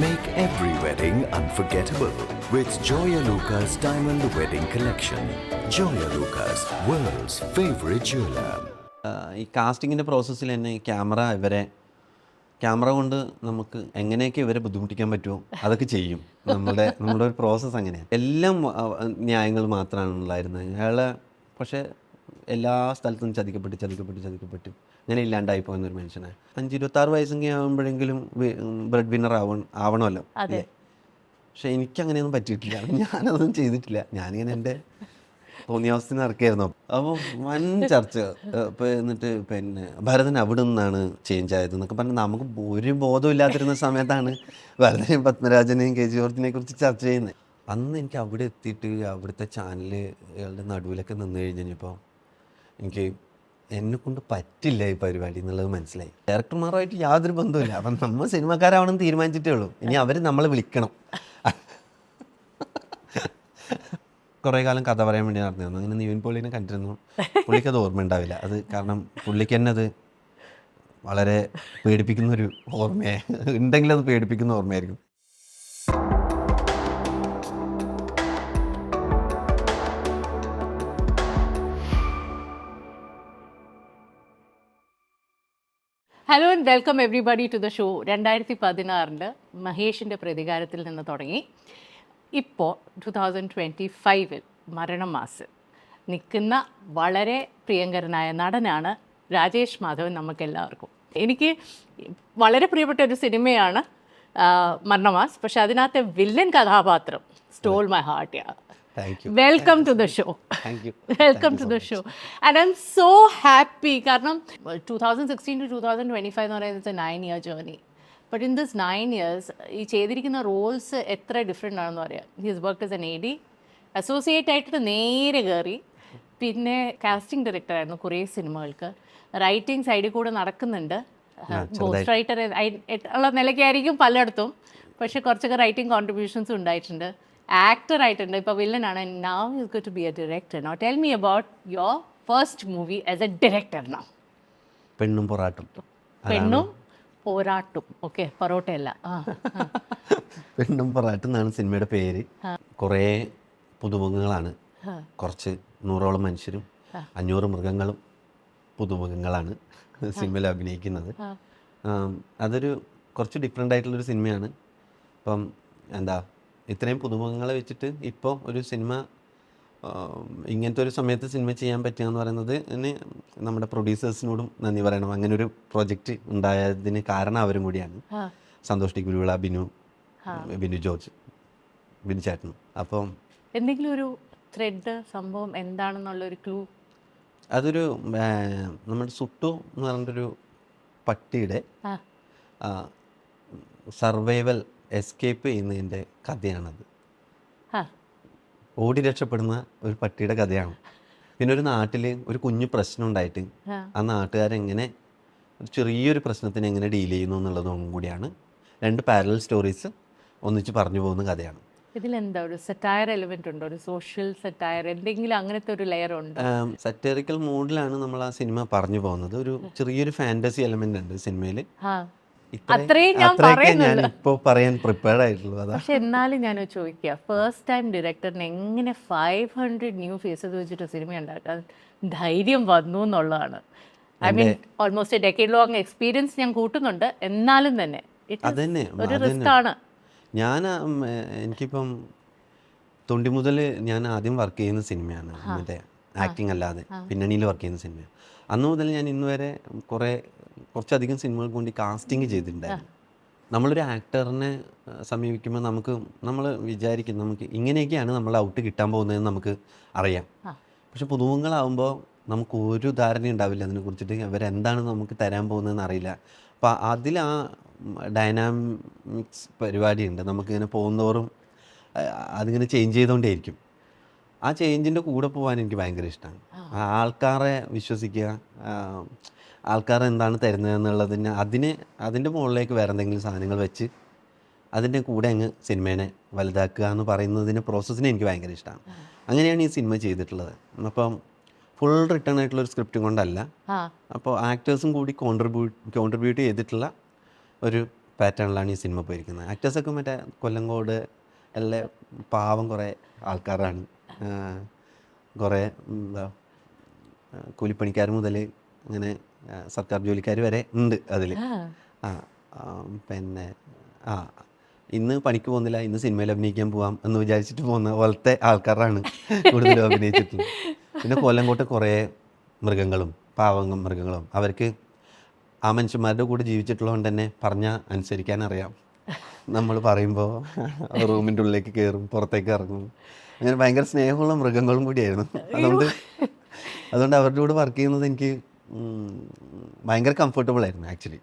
Make every wedding unforgettable with Joya Lucas Diamond Wedding Collection. Joya Lucas, world's favorite jeweler. ഈ കാസ്റ്റിങ്ങിൻ്റെ പ്രോസസ്സിൽ തന്നെ ഈ camera കൊണ്ട് നമുക്ക് എങ്ങനെയൊക്കെ ഇവരെ ബുദ്ധിമുട്ടിക്കാൻ പറ്റുമോ അതൊക്കെ ചെയ്യും. നമ്മുടെ ഒരു പ്രോസസ്സ് അങ്ങനെയാണ്. എല്ലാം ന്യായങ്ങൾ മാത്രമാണ് ഉണ്ടായിരുന്നത്. അയാളെ പക്ഷേ എല്ലാ സ്ഥലത്തും ചതിക്കപ്പെട്ട് അങ്ങനെ ഇല്ലാണ്ടായി പോകുന്നൊരു മനുഷ്യനാണ്. 26 വയസ്സെങ്കിൽ ആകുമ്പോഴെങ്കിലും ബ്രെഡ് വിന്നർ ആവണമല്ലോ അല്ലേ? പക്ഷെ എനിക്കങ്ങനെയൊന്നും പറ്റിയിട്ടില്ല. ഞാനതൊന്നും ചെയ്തിട്ടില്ല. ഞാനിങ്ങനെ എൻ്റെ തോന്നിയ അവസ്ഥ നടക്കുകയായിരുന്നു. അപ്പോൾ വൻ ചർച്ച. ഇപ്പോൾ എന്നിട്ട് പിന്നെ ഭരതൻ അവിടെ നിന്നാണ് ചേഞ്ച് ആയത് എന്നൊക്കെ പറഞ്ഞാൽ നമുക്ക് ഒരു ബോധമില്ലാതിരുന്ന സമയത്താണ് ഭരതനെയും പത്മരാജനെയും കെ ജി ജോർജിനെ കുറിച്ച് ചർച്ച ചെയ്യുന്നത്. അന്ന് എനിക്ക് അവിടെ എത്തിയിട്ട് അവിടുത്തെ ചാനലുകളുടെ നടുവിലൊക്കെ നിന്ന് കഴിഞ്ഞപ്പോൾ എനിക്ക് എന്നെക്കൊണ്ട് പറ്റില്ല ഈ പരിപാടി എന്നുള്ളത് മനസ്സിലായി. ഡയറക്ടർമാരുമായിട്ട് യാതൊരു ബന്ധവുമില്ല. അപ്പം നമ്മൾ സിനിമക്കാരാവണമെന്ന് തീരുമാനിച്ചിട്ടേ ഉള്ളൂ. ഇനി അവർ നമ്മളെ വിളിക്കണം. കുറേ കാലം കഥ പറയാൻ വേണ്ടി നടന്നിരുന്നു. അങ്ങനെ നിവിൻ പോളിനെ കണ്ടിരുന്നു. പുള്ളിക്കത് ഓർമ്മ ഉണ്ടാവില്ല. അത് കാരണം പുള്ളിക്ക് തന്നെ അത് വളരെ പേടിപ്പിക്കുന്നൊരു ഉണ്ടെങ്കിൽ അത് പേടിപ്പിക്കുന്ന ഓർമ്മയായിരിക്കും. Hello and welcome everybody to the show. 2016 മഹേഷിൻ്റെ പ്രതികാരത്തിൽ നിന്ന് തുടങ്ങി ഇപ്പോൾ 2025 മരണമാസം നിൽക്കുന്ന വളരെ പ്രിയങ്കരനായ നടനാണ് രാജേഷ് മാധവൻ. നമുക്കെല്ലാവർക്കും എനിക്ക് വളരെ പ്രിയപ്പെട്ട ഒരു സിനിമയാണ് മരണമാസ്. പക്ഷെ അതിനകത്തെ വില്ലൻ കഥാപാത്രം stole my heart. Welcome to the show. Welcome to the show. And I am so happy. കാരണം 2016 to 2025 എന്ന് പറയുന്നത് 9-year journey. But in this 9 years ഈ ചെയ്തിരിക്കുന്ന റോൾസ് എത്ര ഡിഫറെൻ്റ് ആണെന്ന് പറയാം. His work as an AD, associate ആയിട്ട് നേരെ കയറി, പിന്നെ കാസ്റ്റിംഗ് ഡയറക്ടർ ആയിരുന്നു കുറേ സിനിമകൾക്ക്. റൈറ്റിംഗ് സൈഡിൽ കൂടെ നടക്കുന്നുണ്ട്. ഗോസ്റ്റ് റൈറ്റർ ഉള്ള നിലയ്ക്കായിരിക്കും പലയിടത്തും, പക്ഷേ കുറച്ചൊക്കെ റൈറ്റിംഗ് കോൺട്രിബ്യൂഷൻസും ഉണ്ടായിട്ടുണ്ട്. ആക്ടർ ആയിട്ടുണ്ട്. ഇപ്പോൾ വില്ലനാണ്. Now is going to be a director. Now tell me about your first movie as a director. Now Pennum Porattum. Okay, പൊറോട്ടയല്ല. പെണ്ണും പൊറാട്ടും എന്നാണ് സിനിമയുടെ പേര്. കുറേ പുതുമുഖങ്ങളാണ്. കുറച്ച് 100ഓളം മനുഷ്യരും 500 മൃഗങ്ങളും പുതുമുഖങ്ങളാണ് സിനിമയിൽ അഭിനയിക്കുന്നത്. അതൊരു കുറച്ച് ഡിഫറെൻ്റ് ആയിട്ടുള്ളൊരു സിനിമയാണ്. ഇപ്പം ഇത്രയും പുതുമുഖങ്ങളെ വെച്ചിട്ട് ഇപ്പോൾ ഒരു സിനിമ ഇങ്ങനത്തെ ഒരു സമയത്ത് സിനിമ ചെയ്യാൻ പറ്റുക എന്ന് പറയുന്നത് നമ്മുടെ പ്രൊഡ്യൂസേഴ്സിനോടും നന്ദി പറയണം. അങ്ങനെ ഒരു പ്രൊജക്റ്റ് ഉണ്ടായതിന് കാരണം അവരും കൂടിയാണ്. സന്തോഷ് ടി ഗുരുവിള, ബിനു ജോർജ്, ബിനു ചേട്ടനും. അപ്പം എന്തെങ്കിലും ഒരു ത്രെഡ് സംഭവം എന്താണെന്നുള്ളൊരു ക്ലൂ? അതൊരു നമ്മുടെ സുട്ടു എന്ന് പറഞ്ഞൊരു പട്ടിയുടെ സർവൈവൽ എസ്കേപ്പ് ചെയ്യുന്നതിൻ്റെ കഥയാണത്. ഓടി രക്ഷപ്പെടുന്ന ഒരു പട്ടിയുടെ കഥയാണ്. പിന്നെ ഒരു നാട്ടിൽ ഒരു കുഞ്ഞു പ്രശ്നം ഉണ്ടായിട്ട് ആ നാട്ടുകാരെങ്ങനെ ചെറിയൊരു പ്രശ്നത്തിന് എങ്ങനെ ഡീൽ ചെയ്യുന്നു എന്നുള്ളതും കൂടിയാണ്. 2 പാരലൽ സ്റ്റോറീസ് ഒന്നിച്ച് പറഞ്ഞു പോകുന്ന കഥയാണ്. ഇതിലെന്താ ഒരു സറ്റയർ എലിമെന്റ് ഉണ്ടോ? ഒരു സോഷ്യൽ സറ്റയർ എന്തെങ്കിലും അങ്ങനത്തെ ഒരു ലെയർ ഉണ്ട്? സറ്ററിക്കൽ മൂഡിലാണ് നമ്മൾ ആ സിനിമ പറഞ്ഞു പോകുന്നത്. ഒരു ചെറിയൊരു ഫാന്റസി എലമെന്റ് ഉണ്ട് സിനിമയിൽ. ഞാൻ ഇപ്പോൾ പറയാൻ പ്രിപ്പയർഡ് ആയിട്ടുള്ളത്. പക്ഷെ എന്നാലും ഞാൻ ചോദിക്കുക, ഫസ്റ്റ് ടൈം ഡയറക്ടറിന് എങ്ങനെ 500 ന്യൂ ഫേസസ് വെച്ചിട്ട് സിനിമ ഉണ്ടാക്കാൻ ധൈര്യം വന്നു എന്നുള്ളതാണ്. I mean almost decade long experience ഞാൻ കൂട്ടുന്നുണ്ട്. എന്നാലും തന്നെ ഒരു റിസ്ക് ആണ്. എനിക്കിപ്പം തൊണ്ടി മുതൽ ഞാൻ ആദ്യം വർക്ക് ചെയ്യുന്ന സിനിമയാണ്. മറ്റേ ആക്ടിങ് അല്ലാതെ പിന്നണിയിൽ വർക്ക് ചെയ്യുന്ന സിനിമയാണ്. അന്ന് മുതൽ ഞാൻ ഇന്ന് വരെ കുറച്ചധികം സിനിമകൾക്ക് വേണ്ടി കാസ്റ്റിംഗ് ചെയ്തിട്ടുണ്ടായിരുന്നു. നമ്മളൊരു ആക്ടറിനെ സമീപിക്കുമ്പോൾ നമ്മൾ വിചാരിക്കും നമുക്ക് ഇങ്ങനെയൊക്കെയാണ് നമ്മൾ ഔട്ട് കിട്ടാൻ പോകുന്നതെന്ന് നമുക്ക് അറിയാം. പക്ഷെ പുതുമുഖങ്ങളാവുമ്പോൾ നമുക്ക് ഒരു ധാരണ ഉണ്ടാവില്ല അതിനെക്കുറിച്ചിട്ട്. അവരെന്താണ് നമുക്ക് തരാൻ പോകുന്നതെന്ന് അറിയില്ല. അപ്പോൾ അതിൽ ആ ഡൈനാമിക്സ് പരിപാടിയുണ്ട്. നമുക്കിങ്ങനെ പോകുന്നതോറും അതിങ്ങനെ ചേഞ്ച് ചെയ്തുകൊണ്ടേയിരിക്കും. ആ ചേഞ്ചിൻ്റെ കൂടെ പോകാൻ എനിക്ക് ഭയങ്കര ഇഷ്ടമാണ്. ആൾക്കാരെ വിശ്വസിക്കുക, ആൾക്കാർ എന്താണ് തരുന്നത് എന്നുള്ളതിന് അതിൻ്റെ മുകളിലേക്ക് വേറെ എന്തെങ്കിലും സാധനങ്ങൾ വെച്ച് അതിൻ്റെ കൂടെ അങ്ങ് സിനിമേനെ വലുതാക്കുക എന്ന് പറയുന്നതിൻ്റെ പ്രോസസ്സിനെ എനിക്ക് ഭയങ്കര ഇഷ്ടമാണ്. അങ്ങനെയാണ് ഈ സിനിമ ചെയ്തിട്ടുള്ളത്. അപ്പം ഫുൾ റിട്ടേൺ ആയിട്ടുള്ളൊരു സ്ക്രിപ്റ്റും കൊണ്ടല്ല, അപ്പോൾ ആക്ടേഴ്സും കൂടി കോൺട്രിബ്യൂട്ട് ചെയ്തിട്ടുള്ള ഒരു പാറ്റേണിലാണ് ഈ സിനിമ പോയിരിക്കുന്നത്. ആക്ടേഴ്സൊക്കെ മറ്റേ കൊല്ലങ്കോട് എല്ലാം പാവം കുറേ ആൾക്കാരാണ്. കുറേ എന്താ കൂലിപ്പണിക്കാർ മുതൽ ഇങ്ങനെ സർക്കാർ ജോലിക്കാർ വരെ ഉണ്ട് അതിൽ. ആ പിന്നെ ഇന്ന് പണിക്ക് പോകുന്നില്ല, ഇന്ന് സിനിമയിൽ അഭിനയിക്കാൻ പോവാം എന്ന് വിചാരിച്ചിട്ട് പോകുന്ന പോലത്തെ ആൾക്കാരാണ് കൂടുതലും അഭിനയിച്ചിട്ടുള്ളത്. പിന്നെ കൊല്ലങ്കോട്ട് കുറേ മൃഗങ്ങളും പാവങ്ങളും മൃഗങ്ങളും അവർക്ക് ആ മനുഷ്യന്മാരുടെ കൂടെ ജീവിച്ചിട്ടുള്ളതുകൊണ്ട് തന്നെ പറഞ്ഞാൽ അനുസരിക്കാൻ അറിയാം. നമ്മൾ പറയുമ്പോൾ റൂമിൻ്റെ ഉള്ളിലേക്ക് കയറും, പുറത്തേക്ക് ഇറങ്ങും. അങ്ങനെ ഭയങ്കര സ്നേഹമുള്ള മൃഗങ്ങളും കൂടിയായിരുന്നു. അതുകൊണ്ട് അവരുടെ കൂടെ വർക്ക് ചെയ്യുന്നത് എനിക്ക് ഭയങ്കര കംഫർട്ടബിൾ ആയിരുന്നു ആക്ച്വലി.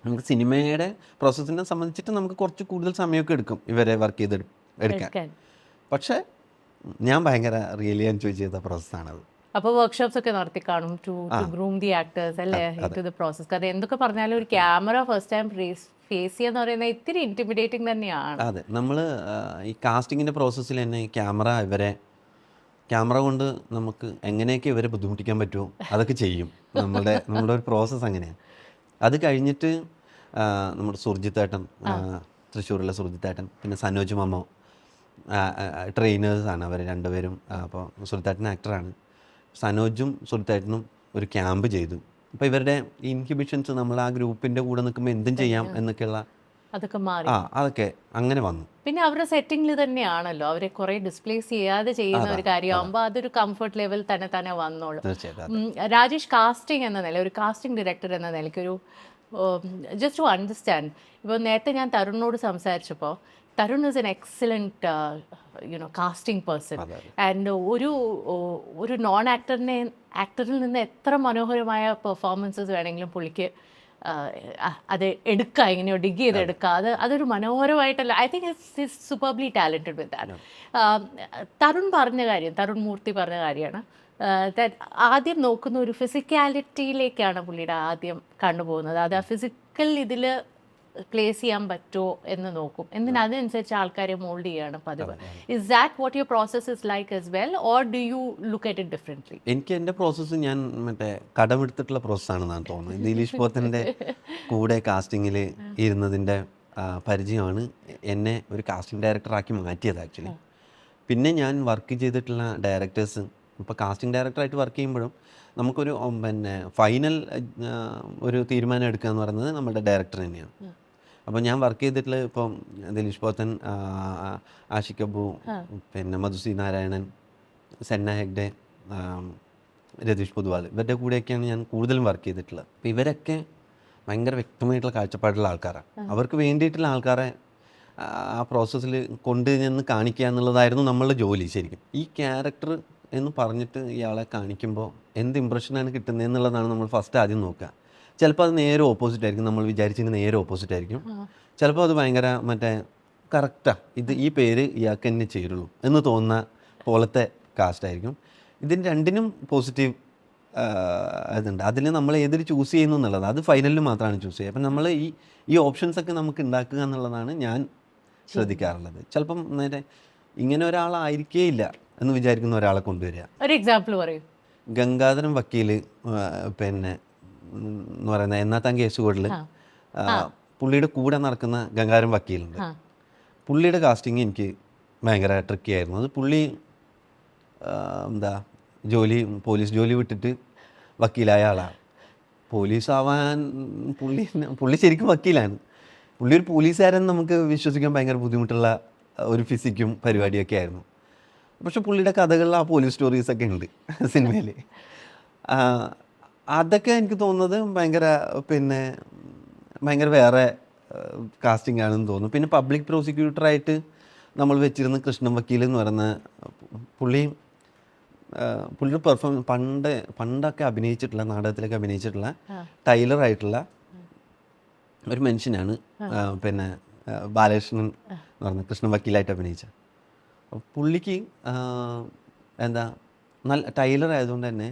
നമുക്ക് സിനിമയുടെ പ്രോസസ്സിനെ സംബന്ധിച്ചിട്ട് നമുക്ക് കുറച്ച് കൂടുതൽ സമയമൊക്കെ എടുക്കും ഇവരെ വർക്ക് എടുക്കാൻ. പക്ഷേ ഞാൻ ഭയങ്കര റിയലി എൻജോയ് ചെയ്ത പ്രോസസ്സാണത്. അപ്പോൾ വർക്ക്ഷോപ്സ് ഒക്കെ നടത്തി കാണും ടു ഗ്രൂം ദി ആക്ടേഴ്സ് അല്ലേ ടു ദ പ്രോസസ്. കാരണം എന്തൊക്കെ പറഞ്ഞാലും ഒരു ക്യാമറ ഫസ്റ്റ് ടൈം ഫേസ് ചെയ്യാന്ന് പറയുന്നത് ഇത്തിരി ഇൻറ്റിമിഡേറ്റിംഗ് തന്നെയാണ്. അതെ, നമ്മൾ ഈ കാസ്റ്റിങ്ങിൻ്റെ പ്രോസസ്സിൽ തന്നെ ക്യാമറ കൊണ്ട് നമുക്ക് എങ്ങനെയൊക്കെ ഇവരെ ബുദ്ധിമുട്ടിക്കാൻ പറ്റുമോ അതൊക്കെ ചെയ്യും. നമ്മളുടെ ഒരു പ്രോസസ്സ് അങ്ങനെയാണ്. അത് കഴിഞ്ഞിട്ട് നമ്മുടെ സുർജിത്തേട്ടൻ, തൃശ്ശൂരിലെ സുർജിത്തേട്ടൻ, പിന്നെ സനോജ് മമ്മോ ട്രെയിനേഴ്സാണ് അവർ രണ്ടുപേരും. അപ്പോൾ സുർജിത്തേട്ടൻ ആക്ടറാണ്. സനോജും സുർജിത്തേട്ടനും ഒരു ക്യാമ്പ് ചെയ്തു. അപ്പോൾ ഇവരുടെ ഇൻഹിബിഷൻസ് നമ്മൾ ആ ഗ്രൂപ്പിൻ്റെ കൂടെ നിൽക്കുമ്പോൾ എന്തും ചെയ്യാം എന്നൊക്കെയുള്ള അതൊക്കെ മാറി. അതൊക്കെ അങ്ങനെ വന്നു. പിന്നെ അവരുടെ സെറ്റിംഗിൽ തന്നെയാണല്ലോ അവരെ കുറെ ഡിസ്പ്ലേസ് ചെയ്യാതെ ചെയ്യുന്ന ഒരു കാര്യമാകുമ്പോൾ അതൊരു കംഫർട്ട് ലെവൽ തന്നെ വന്നോളൂ. രാജേഷ്, കാസ്റ്റിംഗ് എന്ന നില, ഒരു കാസ്റ്റിംഗ് ഡയറക്ടർ എന്ന നിലയ്ക്ക് ഒരു ജസ്റ്റ് ടു അണ്ടർസ്റ്റാൻഡ്, ഇപ്പോൾ നേരത്തെ ഞാൻ തരുണിനോട് സംസാരിച്ചപ്പോൾ Tarun is N excellent casting person. And ഒരു നോൺ ആക്ടറിൽ നിന്ന് എത്ര മനോഹരമായ പെർഫോമൻസസ് വേണമെങ്കിലും പുള്ളിക്ക് അത് എടുക്കുക, എങ്ങനെയോ ഡിഗ് ചെയ്ത് എടുക്കുക. അതൊരു മനോഹരമായിട്ടല്ല, I think it's superbly talented with that. Tharun Moorthy പറഞ്ഞ കാര്യമാണ് ആദ്യം നോക്കുന്ന ഒരു ഫിസിക്കാലിറ്റിയിലേക്കാണ് പുള്ളിയുടെ ആദ്യം കണ്ടുപോകുന്നത്. അത് ആ ഫിസിക്കൽ ഇതിൽ പ്ലേസ് ചെയ്യാൻ പറ്റുമോ എന്ന് നോക്കും. എന്നിട്ട് അതനുസരിച്ച് ആൾക്കാരെ മോൾഡ് ചെയ്യാണ് പതിവ്. Is that what your process is like as well, or do you look at it differently? എനിക്ക് എൻ്റെ പ്രോസസ്സ് ഞാൻ മറ്റേ കടമെടുത്തിട്ടുള്ള പ്രോസസ്സാണെന്നാണ് തോന്നുന്നത്. ദിലീഷ് പോത്തൻ്റെ കൂടെ കാസ്റ്റിങ്ങിൽ ഇരുന്നതിൻ്റെ പരിചയമാണ് എന്നെ ഒരു കാസ്റ്റിംഗ് ഡയറക്ടറാക്കി മാറ്റിയത് ആക്ച്വലി. പിന്നെ ഞാൻ വർക്ക് ചെയ്തിട്ടുള്ള ഡയറക്ടേഴ്സ്, ഇപ്പോൾ കാസ്റ്റിംഗ് ഡയറക്ടറായിട്ട് വർക്ക് ചെയ്യുമ്പോഴും നമുക്കൊരു പിന്നെ ഫൈനൽ ഒരു തീരുമാനം എടുക്കുക എന്ന് പറയുന്നത് നമ്മുടെ ഡയറക്ടർ തന്നെയാണ്. അപ്പോൾ ഞാൻ വർക്ക് ചെയ്തിട്ടുള്ള ഇപ്പം ദിലീഷ് പോത്തൻ, ആഷിഖ് അബു, പിന്നെ മധുസി നാരായണൻ, സെന്ന ഹെഗ്ഡെ, രതീഷ് പൊതുവാൾ, ഇവരുടെ കൂടെയൊക്കെയാണ് ഞാൻ കൂടുതലും വർക്ക് ചെയ്തിട്ടുള്ളത്. അപ്പോൾ ഇവരൊക്കെ ഭയങ്കര വ്യക്തമായിട്ടുള്ള കാഴ്ചപ്പാടുള്ള ആൾക്കാരാണ്. അവർക്ക് വേണ്ടിയിട്ടുള്ള ആൾക്കാരെ ആ പ്രോസസ്സിൽ കൊണ്ടുചെന്ന് കാണിക്കുക എന്നുള്ളതായിരുന്നു നമ്മളുടെ ജോലി ശരിക്കും. ഈ ക്യാരക്ടർ എന്ന് പറഞ്ഞിട്ട് ഇയാളെ കാണിക്കുമ്പോൾ എന്ത് ഇമ്പ്രഷനാണ് കിട്ടുന്നത് എന്നുള്ളതാണ് നമ്മൾ ഫസ്റ്റ് ആദ്യം നോക്കുക. ചിലപ്പോൾ അത് നേരെ ഓപ്പോസിറ്റ് ആയിരിക്കും, നമ്മൾ വിചാരിച്ചതിന് നേരെ ഓപ്പോസിറ്റ് ആയിരിക്കും. ചിലപ്പോൾ അത് ഭയങ്കര മറ്റേ കറക്റ്റാണ്, ഈ പേര് ഇയാൾക്ക് തന്നെ ചേരുള്ളൂ എന്ന് തോന്നുന്ന പോലത്തെ കാസ്റ്റായിരിക്കും. ഇതിന് രണ്ടിനും പോസിറ്റീവ് അതുണ്ട്. അതിൽ നമ്മൾ ഏതൊരു ചൂസ് ചെയ്യുന്നു എന്നുള്ളത് അത് ഫൈനലിൽ മാത്രമാണ് ചൂസ് ചെയ്യുക. അപ്പം നമ്മൾ ഈ ഓപ്ഷൻസൊക്കെ നമുക്ക് ഉണ്ടാക്കുക എന്നുള്ളതാണ് ഞാൻ ശ്രദ്ധിക്കാറുള്ളത്. ചിലപ്പം നേരെ ഇങ്ങനെ ഒരാളായിരിക്കേ ഇല്ല എന്ന് വിചാരിക്കുന്ന ഒരാളെ കൊണ്ടുവരിക. ഒരു എക്സാമ്പിൾ പറയൂ. ഗംഗാധരൻ വക്കീൽ പിന്നെ എന്ന് പറയുന്ന എന്നാത്താൻ കേസ് കൂടുതൽ പുള്ളിയുടെ കൂടെ നടക്കുന്ന ഗംഗാധരൻ വക്കീലുണ്ട്. പുള്ളിയുടെ കാസ്റ്റിംഗ് എനിക്ക് ഭയങ്കര ട്രിക്കി ആയിരുന്നു. അത് പുള്ളി പോലീസ് ജോലി വിട്ടിട്ട് വക്കീലായ ആളാണ്. പോലീസ് ആവാൻ പുള്ളി ശരിക്കും വക്കീലാണ്. പുള്ളി ഒരു പോലീസുകാരൻ നമുക്ക് വിശ്വസിക്കാൻ ഭയങ്കര ബുദ്ധിമുട്ടുള്ള ഒരു ഫിസിക്കും പരിപാടിയൊക്കെ ആയിരുന്നു. പക്ഷെ പുള്ളിയുടെ കഥകളിൽ ആ പോലീസ് സ്റ്റോറീസൊക്കെ ഉണ്ട് സിനിമയിൽ. അതൊക്കെ എനിക്ക് തോന്നുന്നത് ഭയങ്കര വേറെ കാസ്റ്റിംഗ് ആണെന്ന് തോന്നുന്നു. പിന്നെ പബ്ലിക് പ്രോസിക്യൂട്ടറായിട്ട് നമ്മൾ വെച്ചിരുന്ന കൃഷ്ണൻ വക്കീൽ എന്ന് പറയുന്ന പുള്ളിയുടെ പണ്ടൊക്കെ അഭിനയിച്ചിട്ടുള്ള നാടകത്തിലൊക്കെ അഭിനയിച്ചിട്ടുള്ള ടൈലറായിട്ടുള്ള ഒരു മനുഷ്യനാണ്. പിന്നെ ബാലകൃഷ്ണൻ എന്ന് പറഞ്ഞ കൃഷ്ണൻ വക്കീലായിട്ട് അഭിനയിച്ച പുള്ളിക്ക് നല്ല ടൈലർ ആയതുകൊണ്ട് തന്നെ